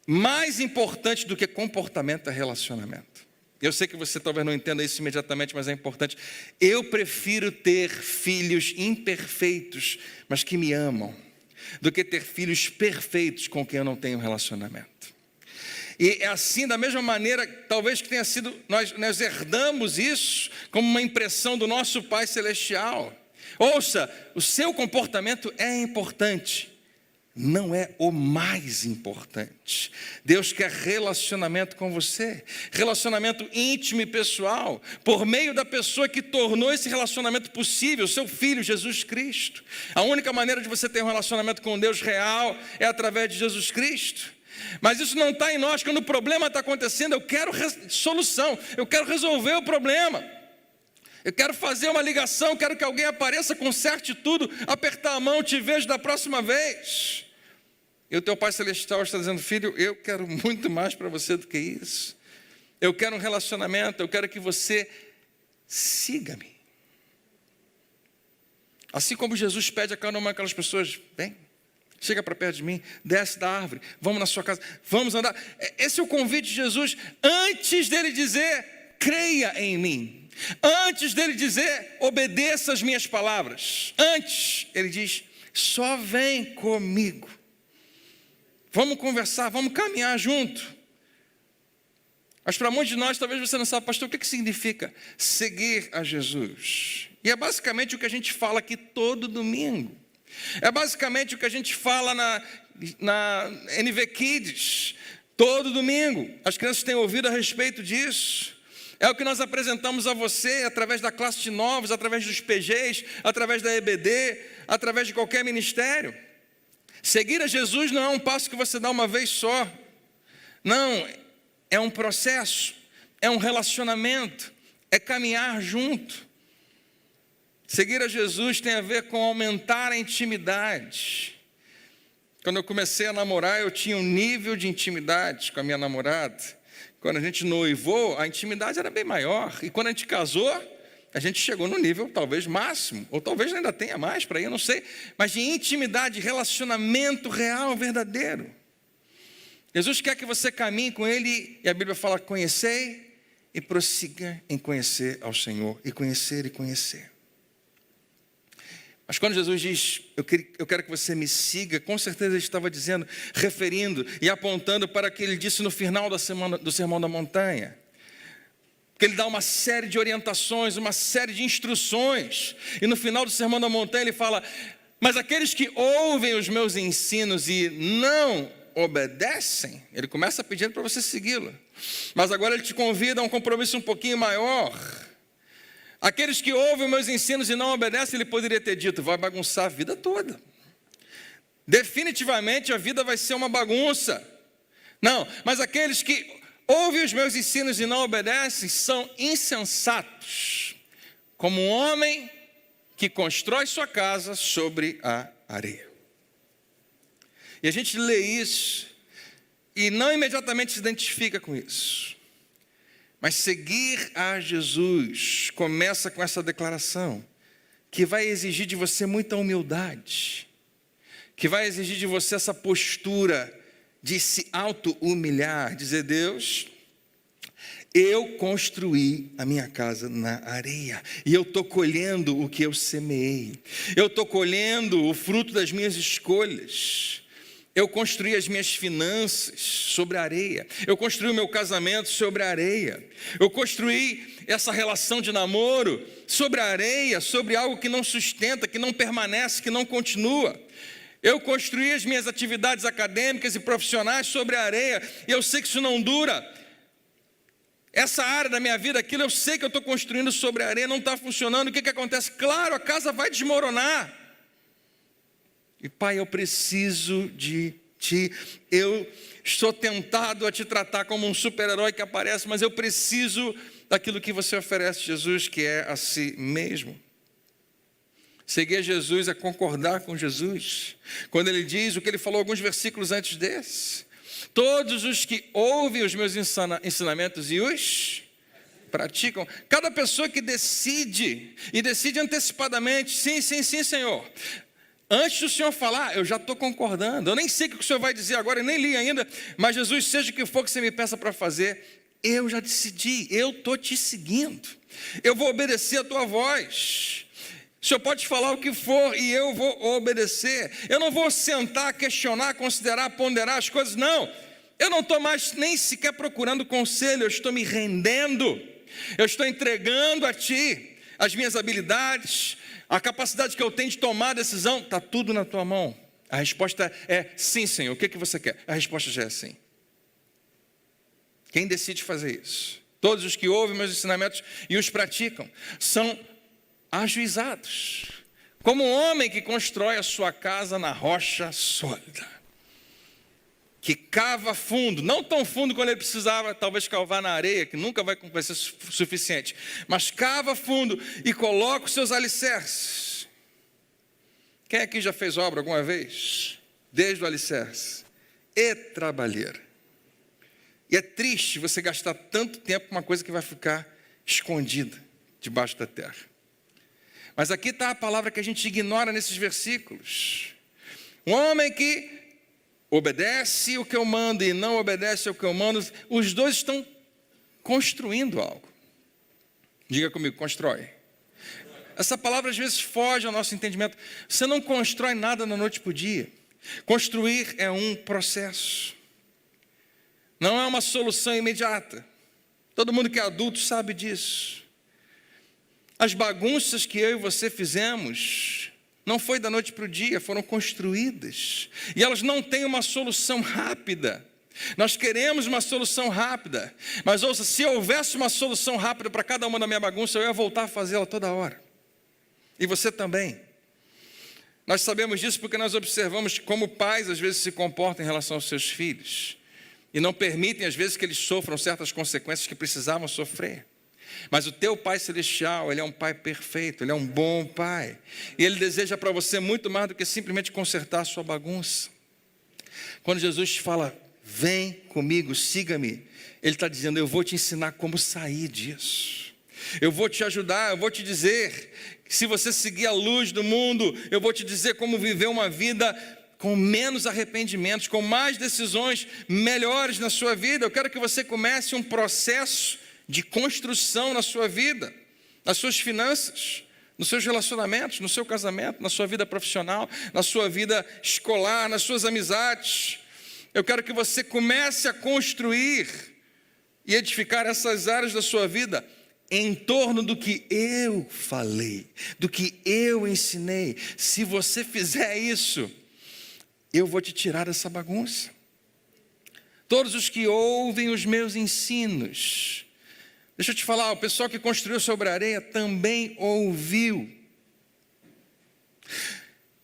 mais importante do que comportamento é relacionamento. Eu sei que você talvez não entenda isso imediatamente, mas é importante. Eu prefiro ter filhos imperfeitos, mas que me amam, do que ter filhos perfeitos com quem eu não tenho relacionamento. E é assim, da mesma maneira, talvez que tenha sido, nós herdamos isso como uma impressão do nosso Pai Celestial. Ouça, o seu comportamento é importante, não é o mais importante. Deus quer relacionamento com você, relacionamento íntimo e pessoal, por meio da pessoa que tornou esse relacionamento possível, seu Filho Jesus Cristo. A única maneira de você ter um relacionamento com Deus real é através de Jesus Cristo. Mas isso não está em nós. Quando o problema está acontecendo, eu quero solução, eu quero resolver o problema. Eu quero fazer uma ligação, quero que alguém apareça, conserte tudo, apertar a mão, te vejo da próxima vez. E o teu Pai Celestial está dizendo: filho, eu quero muito mais para você do que isso. Eu quero um relacionamento, eu quero que você siga-me. Assim como Jesus pede a cada uma daquelas pessoas: vem, chega para perto de mim, desce da árvore, vamos na sua casa, vamos andar. Esse é o convite de Jesus, antes dele dizer: creia em mim. Antes dele dizer: obedeça as minhas palavras. Antes, ele diz: só vem comigo. Vamos conversar, vamos caminhar junto. Mas para muitos de nós, talvez você não saiba: pastor, o que significa seguir a Jesus? E é basicamente o que a gente fala aqui todo domingo. É basicamente o que a gente fala na NV Kids todo domingo. As crianças têm ouvido a respeito disso. É o que nós apresentamos a você através da classe de novos, através dos PGs, através da EBD, através de qualquer ministério. Seguir a Jesus não é um passo que você dá uma vez só. Não, é um processo, é um relacionamento, é caminhar junto. Seguir a Jesus tem a ver com aumentar a intimidade. Quando eu comecei a namorar, eu tinha um nível de intimidade com a minha namorada. Quando a gente noivou, a intimidade era bem maior. E quando a gente casou, A gente chegou no nível talvez máximo, ou talvez ainda tenha mais para ir, eu não sei, mas de intimidade, relacionamento real, verdadeiro. Jesus quer que você caminhe com Ele, e a Bíblia fala: conhecei e prossiga em conhecer ao Senhor, e conhecer e conhecer. Mas quando Jesus diz, eu quero que você me siga, com certeza ele estava dizendo, referindo e apontando para o que ele disse no final do Sermão da Montanha. Que ele dá uma série de orientações, uma série de instruções. E no final do Sermão da Montanha ele fala: mas aqueles que ouvem os meus ensinos e não obedecem, ele começa pedindo para você segui-lo. Mas agora ele te convida a um compromisso um pouquinho maior. Aqueles que ouvem os meus ensinos e não obedecem, ele poderia ter dito: vai bagunçar a vida toda. Definitivamente a vida vai ser uma bagunça. Não, mas aqueles que ouvem os meus ensinos e não obedecem são insensatos, como um homem que constrói sua casa sobre a areia. E a gente lê isso e não imediatamente se identifica com isso. Mas seguir a Jesus começa com essa declaração, que vai exigir de você muita humildade, que vai exigir de você essa postura de se auto-humilhar, dizer: Deus, eu construí a minha casa na areia, e eu estou colhendo o que eu semeei, eu estou colhendo o fruto das minhas escolhas. Eu construí as minhas finanças sobre a areia. Eu construí o meu casamento sobre a areia. Eu construí essa relação de namoro sobre a areia, sobre algo que não sustenta, que não permanece, que não continua. Eu construí as minhas atividades acadêmicas e profissionais sobre a areia, e eu sei que isso não dura. Essa área da minha vida, aquilo eu sei que eu estou construindo sobre a areia, não está funcionando. O que acontece? Claro, a casa vai desmoronar. E Pai, eu preciso de Ti. Eu estou tentado a Te tratar como um super-herói que aparece, mas eu preciso daquilo que Você oferece, Jesus, que é a Si mesmo. Seguir Jesus é concordar com Jesus. Quando Ele diz o que Ele falou alguns versículos antes desse: todos os que ouvem os meus ensinamentos e os praticam. Cada pessoa que decide, e decide antecipadamente: sim, Senhor. Antes do Senhor falar, eu já estou concordando. Eu nem sei o que o Senhor vai dizer agora, eu nem li ainda. Mas Jesus, seja o que for que você me peça para fazer, eu já decidi, eu estou te seguindo. Eu vou obedecer a tua voz. O Senhor pode falar o que for e eu vou obedecer. Eu não vou sentar, questionar, considerar, ponderar as coisas, não. Eu não estou mais nem sequer procurando conselho, eu estou me rendendo. Eu estou entregando a Ti as minhas habilidades, a capacidade que eu tenho de tomar decisão. Está tudo na Tua mão. A resposta é sim, Senhor. O que você quer? A resposta já é sim. Quem decide fazer isso? Todos os que ouvem meus ensinamentos e os praticam são ajuizados, como um homem que constrói a sua casa na rocha sólida, que cava fundo, não tão fundo quanto ele precisava, talvez cavar na areia, que nunca vai ser suficiente, mas cava fundo e coloca os seus alicerces. Quem aqui já fez obra alguma vez? Desde o alicerce. E trabalheira. E é triste você gastar tanto tempo com uma coisa que vai ficar escondida debaixo da terra. Mas aqui está a palavra que a gente ignora nesses versículos. Um homem que obedece o que eu mando e não obedece o que eu mando, os dois estão construindo algo. Diga comigo, constrói. Essa palavra às vezes foge ao nosso entendimento. Você não constrói nada da noite para o dia. Construir é um processo. Não é uma solução imediata. Todo mundo que é adulto sabe disso. As bagunças que eu e você fizemos não foi da noite para o dia, foram construídas. E elas não têm uma solução rápida. Nós queremos uma solução rápida. Mas ouça, se houvesse uma solução rápida para cada uma da minha bagunça, eu ia voltar a fazê-la toda hora. E você também. Nós sabemos disso porque nós observamos como pais às vezes se comportam em relação aos seus filhos. E não permitem às vezes que eles sofram certas consequências que precisavam sofrer. Mas o teu Pai Celestial, Ele é um Pai perfeito, Ele é um bom Pai. E Ele deseja para você muito mais do que simplesmente consertar a sua bagunça. Quando Jesus te fala, vem comigo, siga-me, Ele está dizendo, eu vou te ensinar como sair disso. Eu vou te ajudar, eu vou te dizer que se você seguir a luz do mundo, eu vou te dizer como viver uma vida com menos arrependimentos, com mais decisões melhores na sua vida. Eu quero que você comece um processo de construção na sua vida, nas suas finanças, nos seus relacionamentos, no seu casamento, na sua vida profissional, na sua vida escolar, nas suas amizades. Eu quero que você comece a construir e edificar essas áreas da sua vida em torno do que eu falei, do que eu ensinei. Se você fizer isso, eu vou te tirar dessa bagunça. Todos os que ouvem os meus ensinos. Deixa eu te falar, o pessoal que construiu sobre a areia também ouviu.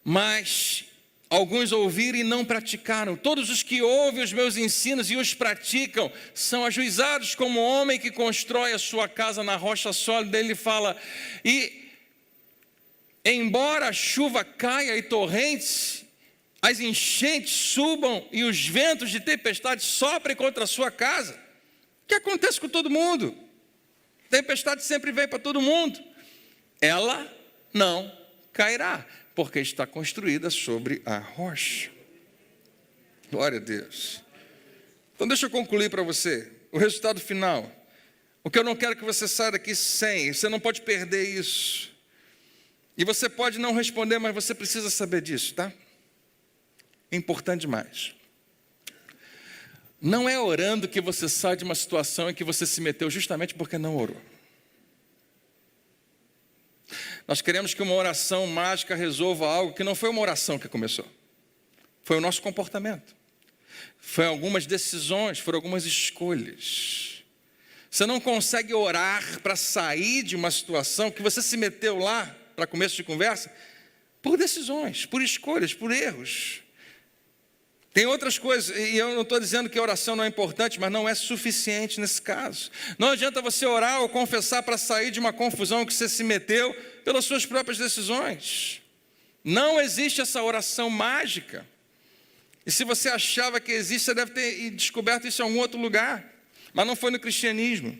Mas alguns ouviram e não praticaram. Todos os que ouvem os meus ensinos e os praticam são ajuizados como o homem que constrói a sua casa na rocha sólida. Ele fala, e embora a chuva caia e torrentes, as enchentes subam e os ventos de tempestade soprem contra a sua casa. O que acontece com todo mundo? Tempestade sempre vem para todo mundo. Ela não cairá, porque está construída sobre a rocha. Glória a Deus. Então deixa eu concluir para você. O resultado final. O que eu não quero que você saia daqui sem. Você não pode perder isso. E você pode não responder, mas você precisa saber disso, tá? É importante demais. Não é orando que você sai de uma situação em que você se meteu justamente porque não orou. Nós queremos que uma oração mágica resolva algo que não foi uma oração que começou. Foi o nosso comportamento. Foi algumas decisões, foram algumas escolhas. Você não consegue orar para sair de uma situação que você se meteu lá, para começo de conversa, por decisões, por escolhas, por erros. Tem outras coisas, e eu não estou dizendo que a oração não é importante, mas não é suficiente nesse caso. Não adianta você orar ou confessar para sair de uma confusão que você se meteu pelas suas próprias decisões. Não existe essa oração mágica. E se você achava que existe, você deve ter descoberto isso em algum outro lugar. Mas não foi no cristianismo.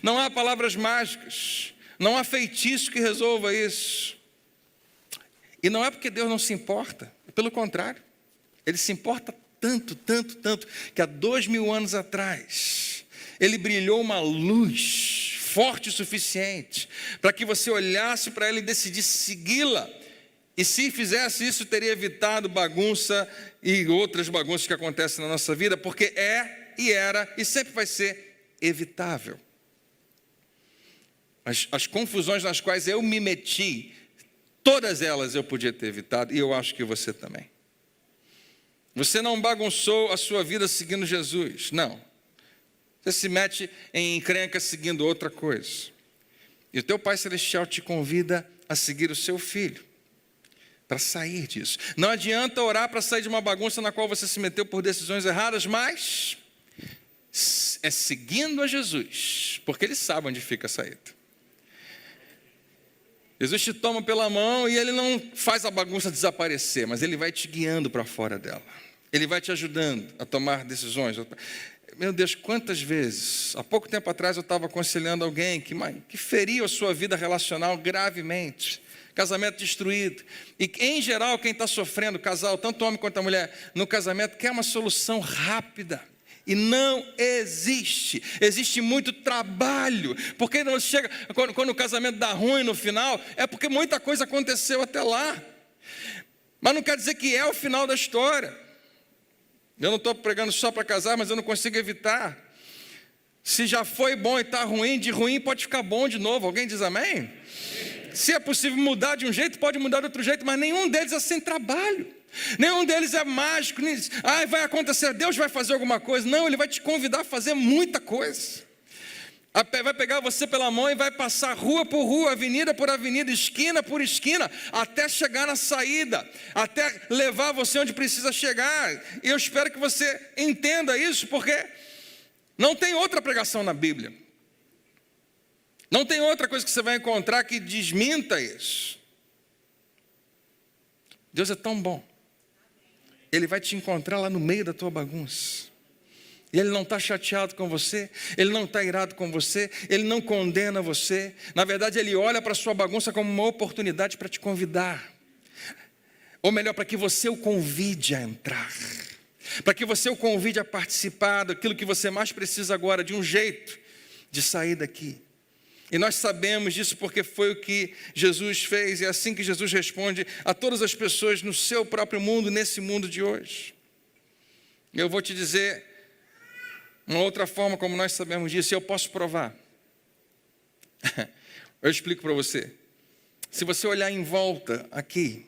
Não há palavras mágicas. Não há feitiço que resolva isso. E não é porque Deus não se importa. Pelo contrário. Ele se importa tanto, tanto, tanto, que há 2000 anos atrás, ele brilhou uma luz forte o suficiente para que você olhasse para ela e decidisse segui-la. E se fizesse isso, teria evitado bagunça e outras bagunças que acontecem na nossa vida, porque é e era e sempre vai ser evitável. As confusões nas quais eu me meti, todas elas eu podia ter evitado, e eu acho que você também. Você não bagunçou a sua vida seguindo Jesus, não. Você se mete em encrenca seguindo outra coisa. E o teu Pai Celestial te convida a seguir o seu filho, para sair disso. Não adianta orar para sair de uma bagunça na qual você se meteu por decisões erradas, mas é seguindo a Jesus, porque Ele sabe onde fica a saída. Jesus te toma pela mão e Ele não faz a bagunça desaparecer, mas Ele vai te guiando para fora dela. Ele vai te ajudando a tomar decisões. Meu Deus, quantas vezes, há pouco tempo atrás eu estava aconselhando alguém que feriu a sua vida relacional gravemente, casamento destruído. E em geral quem está sofrendo, casal, tanto o homem quanto a mulher, no casamento, quer uma solução rápida. E não existe. Existe muito trabalho. Porque não chega, quando o casamento dá ruim no final, é porque muita coisa aconteceu até lá. Mas não quer dizer que é o final da história. Eu não estou pregando só para casar, mas eu não consigo evitar. Se já foi bom e está ruim, de ruim pode ficar bom de novo. Alguém diz amém? Se é possível mudar de um jeito, pode mudar de outro jeito, mas nenhum deles é sem trabalho. Nenhum deles é mágico. Vai acontecer, Deus vai fazer alguma coisa. Não, Ele vai te convidar a fazer muita coisa. Vai pegar você pela mão e vai passar rua por rua, avenida por avenida, esquina por esquina, até chegar na saída, até levar você onde precisa chegar. E eu espero que você entenda isso, porque não tem outra pregação na Bíblia. Não tem outra coisa que você vai encontrar que desminta isso. Deus é tão bom. Ele vai te encontrar lá no meio da tua bagunça. E Ele não está chateado com você, Ele não está irado com você, Ele não condena você. Na verdade, Ele olha para a sua bagunça como uma oportunidade para te convidar. Ou melhor, para que você o convide a entrar. Para que você o convide a participar daquilo que você mais precisa agora, de um jeito de sair daqui. E nós sabemos disso porque foi o que Jesus fez. E é assim que Jesus responde a todas as pessoas no seu próprio mundo, nesse mundo de hoje. Eu vou te dizer uma outra forma como nós sabemos disso, e eu posso provar. Eu explico para você. Se você olhar em volta aqui,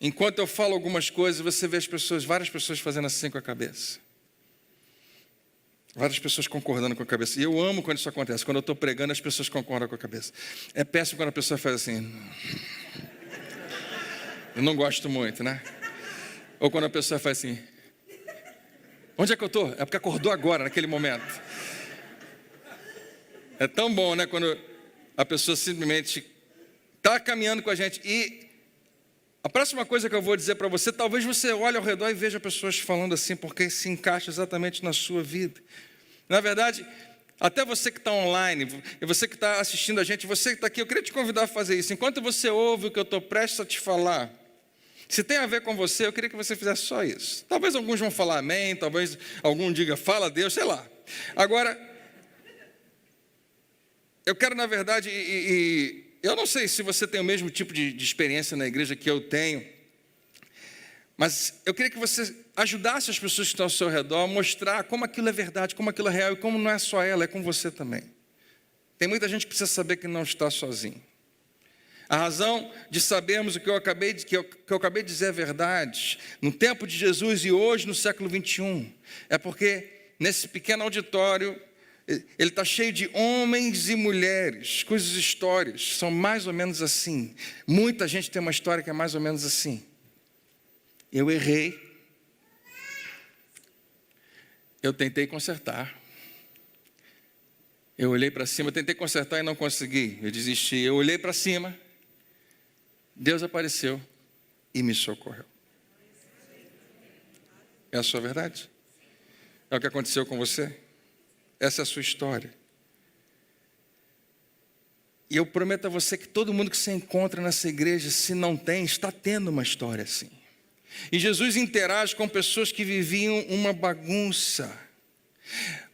enquanto eu falo algumas coisas, você vê várias pessoas fazendo assim com a cabeça. Várias pessoas concordando com a cabeça. E eu amo quando isso acontece. Quando eu estou pregando, as pessoas concordam com a cabeça. É péssimo quando a pessoa faz assim. Eu não gosto muito, né? Ou quando a pessoa faz assim. Onde é que eu estou? É porque acordou agora, naquele momento. É tão bom, né? Quando a pessoa simplesmente está caminhando com a gente. E a próxima coisa que eu vou dizer para você, talvez você olhe ao redor e veja pessoas falando assim, porque se encaixa exatamente na sua vida. Na verdade, até você que está online, e você que está assistindo a gente, você que está aqui, eu queria te convidar a fazer isso. Enquanto você ouve o que eu estou prestes a te falar, se tem a ver com você, eu queria que você fizesse só isso. Talvez alguns vão falar amém, talvez algum diga fala Deus, sei lá. Agora, eu quero na verdade, eu não sei se você tem o mesmo tipo de experiência na igreja que eu tenho, mas eu queria que você ajudasse as pessoas que estão ao seu redor a mostrar como aquilo é verdade, como aquilo é real e como não é só ela, é com você também. Tem muita gente que precisa saber que não está sozinho. A razão de sabermos o que eu acabei de dizer é verdade, no tempo de Jesus e hoje no século 21, é porque nesse pequeno auditório, ele está cheio de homens e mulheres, cujas histórias são mais ou menos assim. Muita gente tem uma história que é mais ou menos assim. Eu errei, eu tentei consertar, eu olhei para cima, tentei consertar e não consegui, eu desisti. Eu olhei para cima, Deus apareceu e me socorreu. É a sua verdade? É o que aconteceu com você? Essa é a sua história. E eu prometo a você que todo mundo que se encontra nessa igreja, se não tem, está tendo uma história assim. E Jesus interage com pessoas que viviam uma bagunça.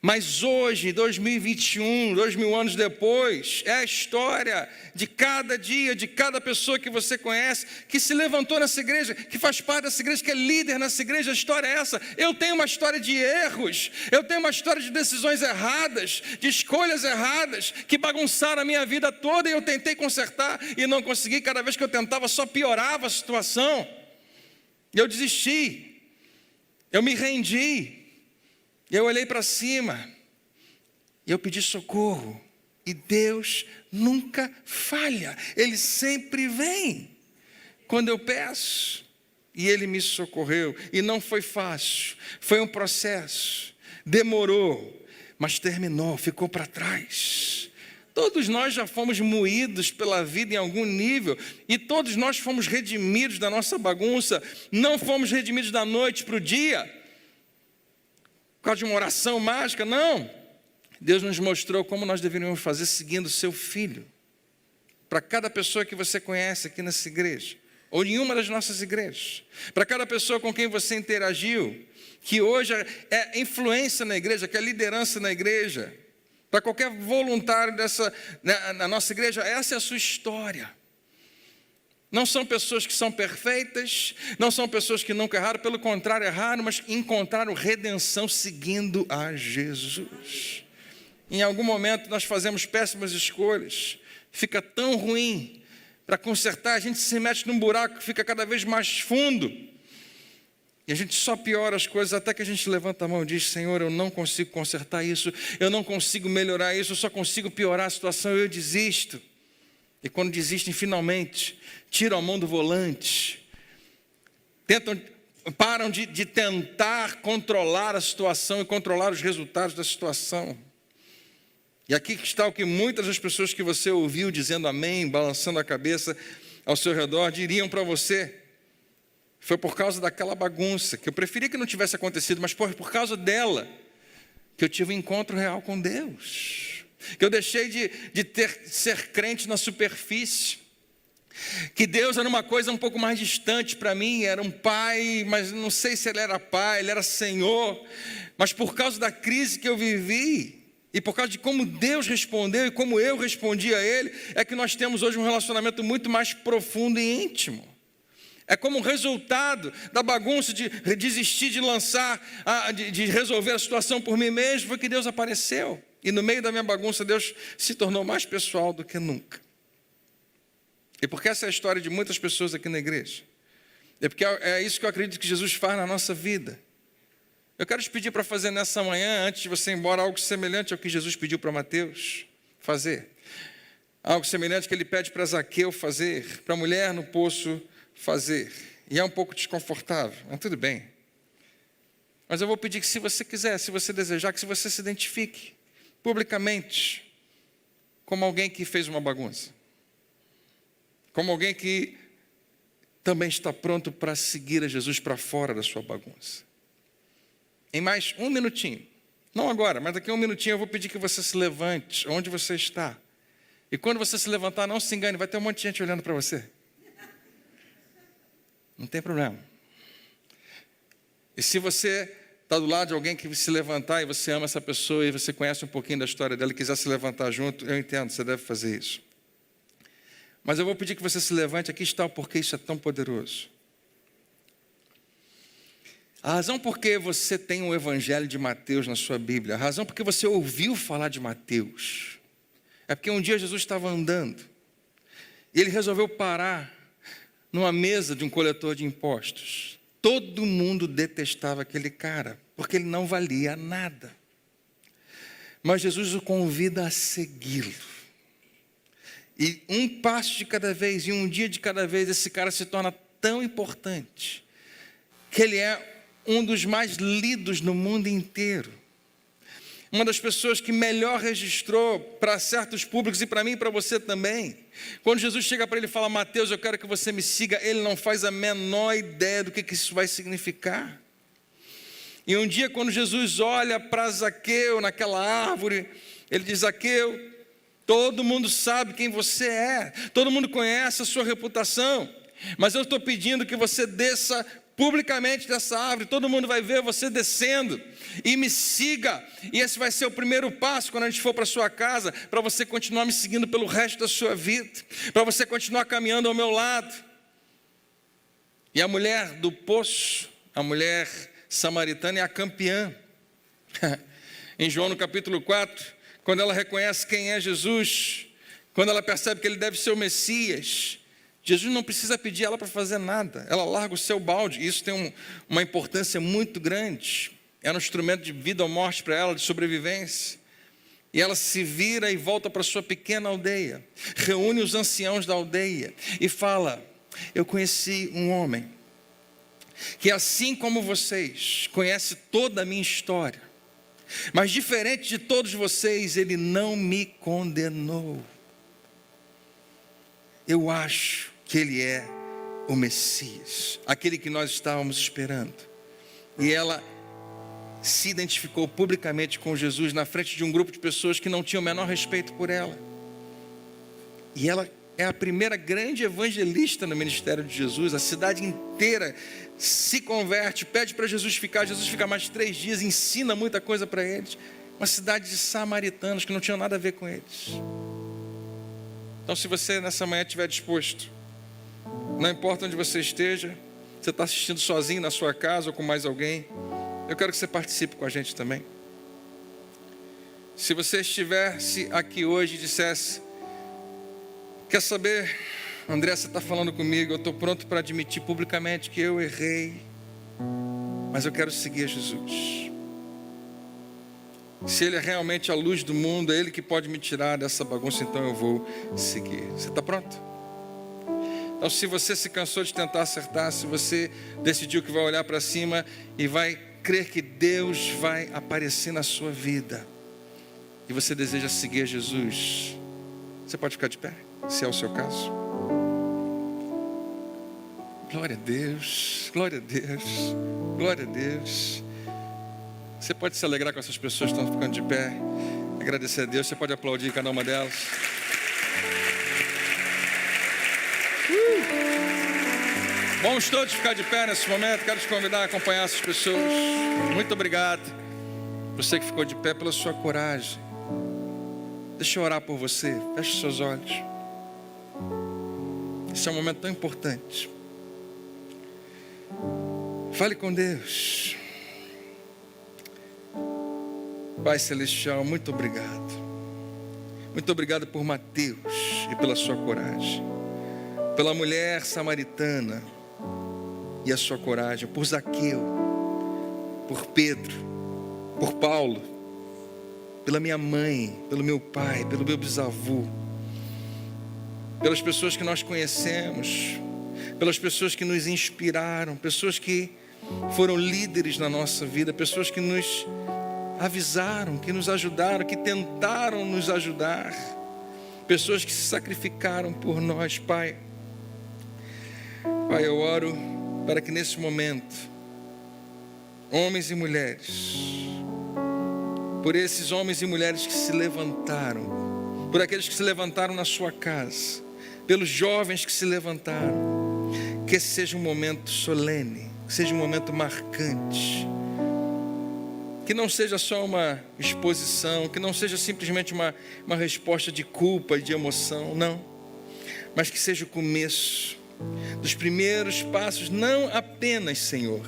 Mas hoje, 2021, 2000 anos depois, é a história de cada dia, de cada pessoa que você conhece, que se levantou nessa igreja, que faz parte dessa igreja, que é líder nessa igreja. A história é essa. Eu tenho uma história de erros, eu tenho uma história de decisões erradas, de escolhas erradas, que bagunçaram a minha vida toda e eu tentei consertar e não consegui. Cada vez que eu tentava, só piorava a situação. Eu desisti, eu me rendi. Eu olhei para cima e eu pedi socorro. E Deus nunca falha. Ele sempre vem quando eu peço. E Ele me socorreu. E não foi fácil. Foi um processo. Demorou, mas terminou, ficou para trás. Todos nós já fomos moídos pela vida em algum nível. E todos nós fomos redimidos da nossa bagunça. Não fomos redimidos da noite para o dia, por causa de uma oração mágica, não. Deus nos mostrou como nós deveríamos fazer seguindo o seu Filho. Para cada pessoa que você conhece aqui nessa igreja, ou em uma das nossas igrejas, para cada pessoa com quem você interagiu, que hoje é influência na igreja, que é liderança na igreja, para qualquer voluntário na nossa igreja, essa é a sua história. Não são pessoas que são perfeitas, não são pessoas que nunca erraram, pelo contrário, erraram, mas encontraram redenção seguindo a Jesus. Em algum momento nós fazemos péssimas escolhas, fica tão ruim, para consertar a gente se mete num buraco que fica cada vez mais fundo, e a gente só piora as coisas até que a gente levanta a mão e diz: Senhor, eu não consigo consertar isso, eu não consigo melhorar isso, eu só consigo piorar a situação, eu desisto. E quando desistem, finalmente, tiram a mão do volante, param de tentar controlar a situação e controlar os resultados da situação. E aqui está o que muitas das pessoas que você ouviu dizendo amém, balançando a cabeça ao seu redor, diriam para você: Foi por causa daquela bagunça, que eu preferia que não tivesse acontecido, mas por causa dela, que eu tive um encontro real com Deus. Que eu deixei de ser crente na superfície. Que Deus era uma coisa um pouco mais distante para mim, era um pai, mas não sei se ele era pai, ele era Senhor. Mas por causa da crise que eu vivi, e por causa de como Deus respondeu e como eu respondi a Ele, é que nós temos hoje um relacionamento muito mais profundo e íntimo. É como um resultado da bagunça de desistir de lançar, de resolver a situação por mim mesmo, foi que Deus apareceu. E no meio da minha bagunça, Deus se tornou mais pessoal do que nunca. E porque essa é a história de muitas pessoas aqui na igreja. É porque é isso que eu acredito que Jesus faz na nossa vida. Eu quero te pedir para fazer nessa manhã, antes de você ir embora, algo semelhante ao que Jesus pediu para Mateus fazer. Algo semelhante que ele pede para Zaqueu fazer, para a mulher no poço fazer. E é um pouco desconfortável, mas tudo bem. Mas eu vou pedir que, se você quiser, se você desejar, que você se identifique publicamente como alguém que fez uma bagunça. Como alguém que também está pronto para seguir a Jesus para fora da sua bagunça. Em mais um minutinho, não agora, mas daqui a um minutinho eu vou pedir que você se levante onde você está. E quando você se levantar, não se engane, vai ter um monte de gente olhando para você. Não tem problema. E se você está do lado de alguém que se levantar e você ama essa pessoa e você conhece um pouquinho da história dela e quiser se levantar junto, eu entendo, você deve fazer isso. Mas eu vou pedir que você se levante, aqui está o porquê isso é tão poderoso. A razão por que você tem o Evangelho de Mateus na sua Bíblia, a razão por que você ouviu falar de Mateus, é porque um dia Jesus estava andando e ele resolveu parar numa mesa de um coletor de impostos. Todo mundo detestava aquele cara, porque ele não valia nada. Mas Jesus o convida a segui-lo. E um passo de cada vez, e um dia de cada vez, esse cara se torna tão importante, que ele é um dos mais lidos no mundo inteiro. Uma das pessoas que melhor registrou para certos públicos, e para mim e para você também. Quando Jesus chega para ele e fala: Mateus, eu quero que você me siga, ele não faz a menor ideia do que isso vai significar. E um dia, quando Jesus olha para Zaqueu naquela árvore, ele diz: Zaqueu, todo mundo sabe quem você é, todo mundo conhece a sua reputação, mas eu estou pedindo que você desça publicamente dessa árvore, todo mundo vai ver você descendo, e me siga, e esse vai ser o primeiro passo quando a gente for para a sua casa, para você continuar me seguindo pelo resto da sua vida, para você continuar caminhando ao meu lado. E a mulher do poço, a mulher samaritana, é a campeã. Em João no capítulo 4, quando ela reconhece quem é Jesus, quando ela percebe que ele deve ser o Messias, Jesus não precisa pedir ela para fazer nada, ela larga o seu balde. Isso tem uma importância muito grande, era um instrumento de vida ou morte para ela, de sobrevivência. E ela se vira e volta para sua pequena aldeia, reúne os anciãos da aldeia e fala: eu conheci um homem que, assim como vocês, conhece toda a minha história, mas diferente de todos vocês, ele não me condenou. Eu acho que ele é o Messias, aquele que nós estávamos esperando. E ela se identificou publicamente com Jesus na frente de um grupo de pessoas que não tinham o menor respeito por ela. E ela é a primeira grande evangelista no ministério de Jesus. A cidade inteira se converte, pede para Jesus ficar mais 3 dias, ensina muita coisa para eles. Uma cidade de samaritanos que não tinham nada a ver com eles. Então, se você nessa manhã estiver disposto, não importa onde você esteja, você está assistindo sozinho na sua casa ou com mais alguém, eu quero que você participe com a gente também. Se você estivesse aqui hoje e dissesse: quer saber, André, você está falando comigo, eu estou pronto para admitir publicamente que eu errei, mas eu quero seguir Jesus. Se ele é realmente a luz do mundo, é ele que pode me tirar dessa bagunça, então eu vou seguir. Você está pronto? Então, se você se cansou de tentar acertar, se você decidiu que vai olhar para cima e vai crer que Deus vai aparecer na sua vida, e você deseja seguir Jesus, você pode ficar de pé, se é o seu caso. Glória a Deus, glória a Deus, glória a Deus. Você pode se alegrar com essas pessoas que estão ficando de pé, agradecer a Deus. Você pode aplaudir cada uma delas. Vamos todos ficar de pé nesse momento. Quero te convidar a acompanhar essas pessoas. Muito obrigado, você que ficou de pé, pela sua coragem. Deixa eu orar por você. Feche os seus olhos. Esse é um momento tão importante. Fale com Deus. Pai Celestial, muito obrigado. Muito obrigado por Mateus e pela sua coragem. Pela mulher samaritana e a sua coragem. Por Zaqueu, por Pedro, por Paulo, pela minha mãe, pelo meu pai, pelo meu bisavô, pelas pessoas que nós conhecemos, pelas pessoas que nos inspiraram, pessoas que foram líderes na nossa vida, pessoas que nos avisaram, que nos ajudaram, que tentaram nos ajudar, pessoas que se sacrificaram por nós, Pai. Pai, eu oro para que nesse momento, homens e mulheres, por esses homens e mulheres que se levantaram, por aqueles que se levantaram na sua casa, pelos jovens que se levantaram, que esse seja um momento solene, que seja um momento marcante, que não seja só uma exposição, que não seja simplesmente uma resposta de culpa e de emoção, não, mas que seja o começo dos primeiros passos, não apenas, Senhor,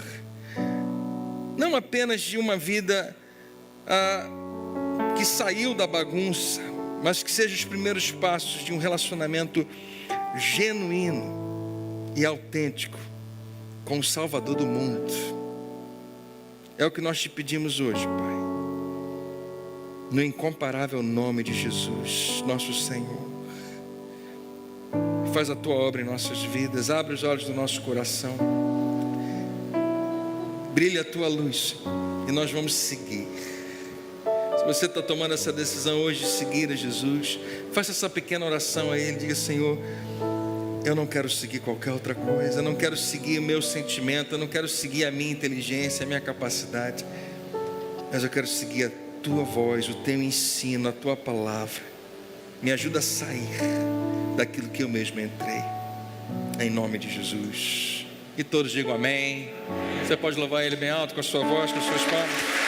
não apenas de uma vida que saiu da bagunça, mas que seja os primeiros passos de um relacionamento genuíno e autêntico com o Salvador do mundo. É o que nós te pedimos hoje, Pai, no incomparável nome de Jesus, nosso Senhor. Faz a tua obra em nossas vidas, abre os olhos do nosso coração, brilha a tua luz e nós vamos seguir. Se você está tomando essa decisão hoje de seguir a Jesus, faça essa pequena oração a Ele, diga: Senhor, eu não quero seguir qualquer outra coisa, eu não quero seguir o meu sentimento, eu não quero seguir a minha inteligência, a minha capacidade, mas eu quero seguir a tua voz, o teu ensino, a tua palavra. Me ajuda a sair daquilo que eu mesmo entrei, em nome de Jesus. E todos digam amém. Você pode louvar Ele bem alto com a sua voz, com as suas palmas.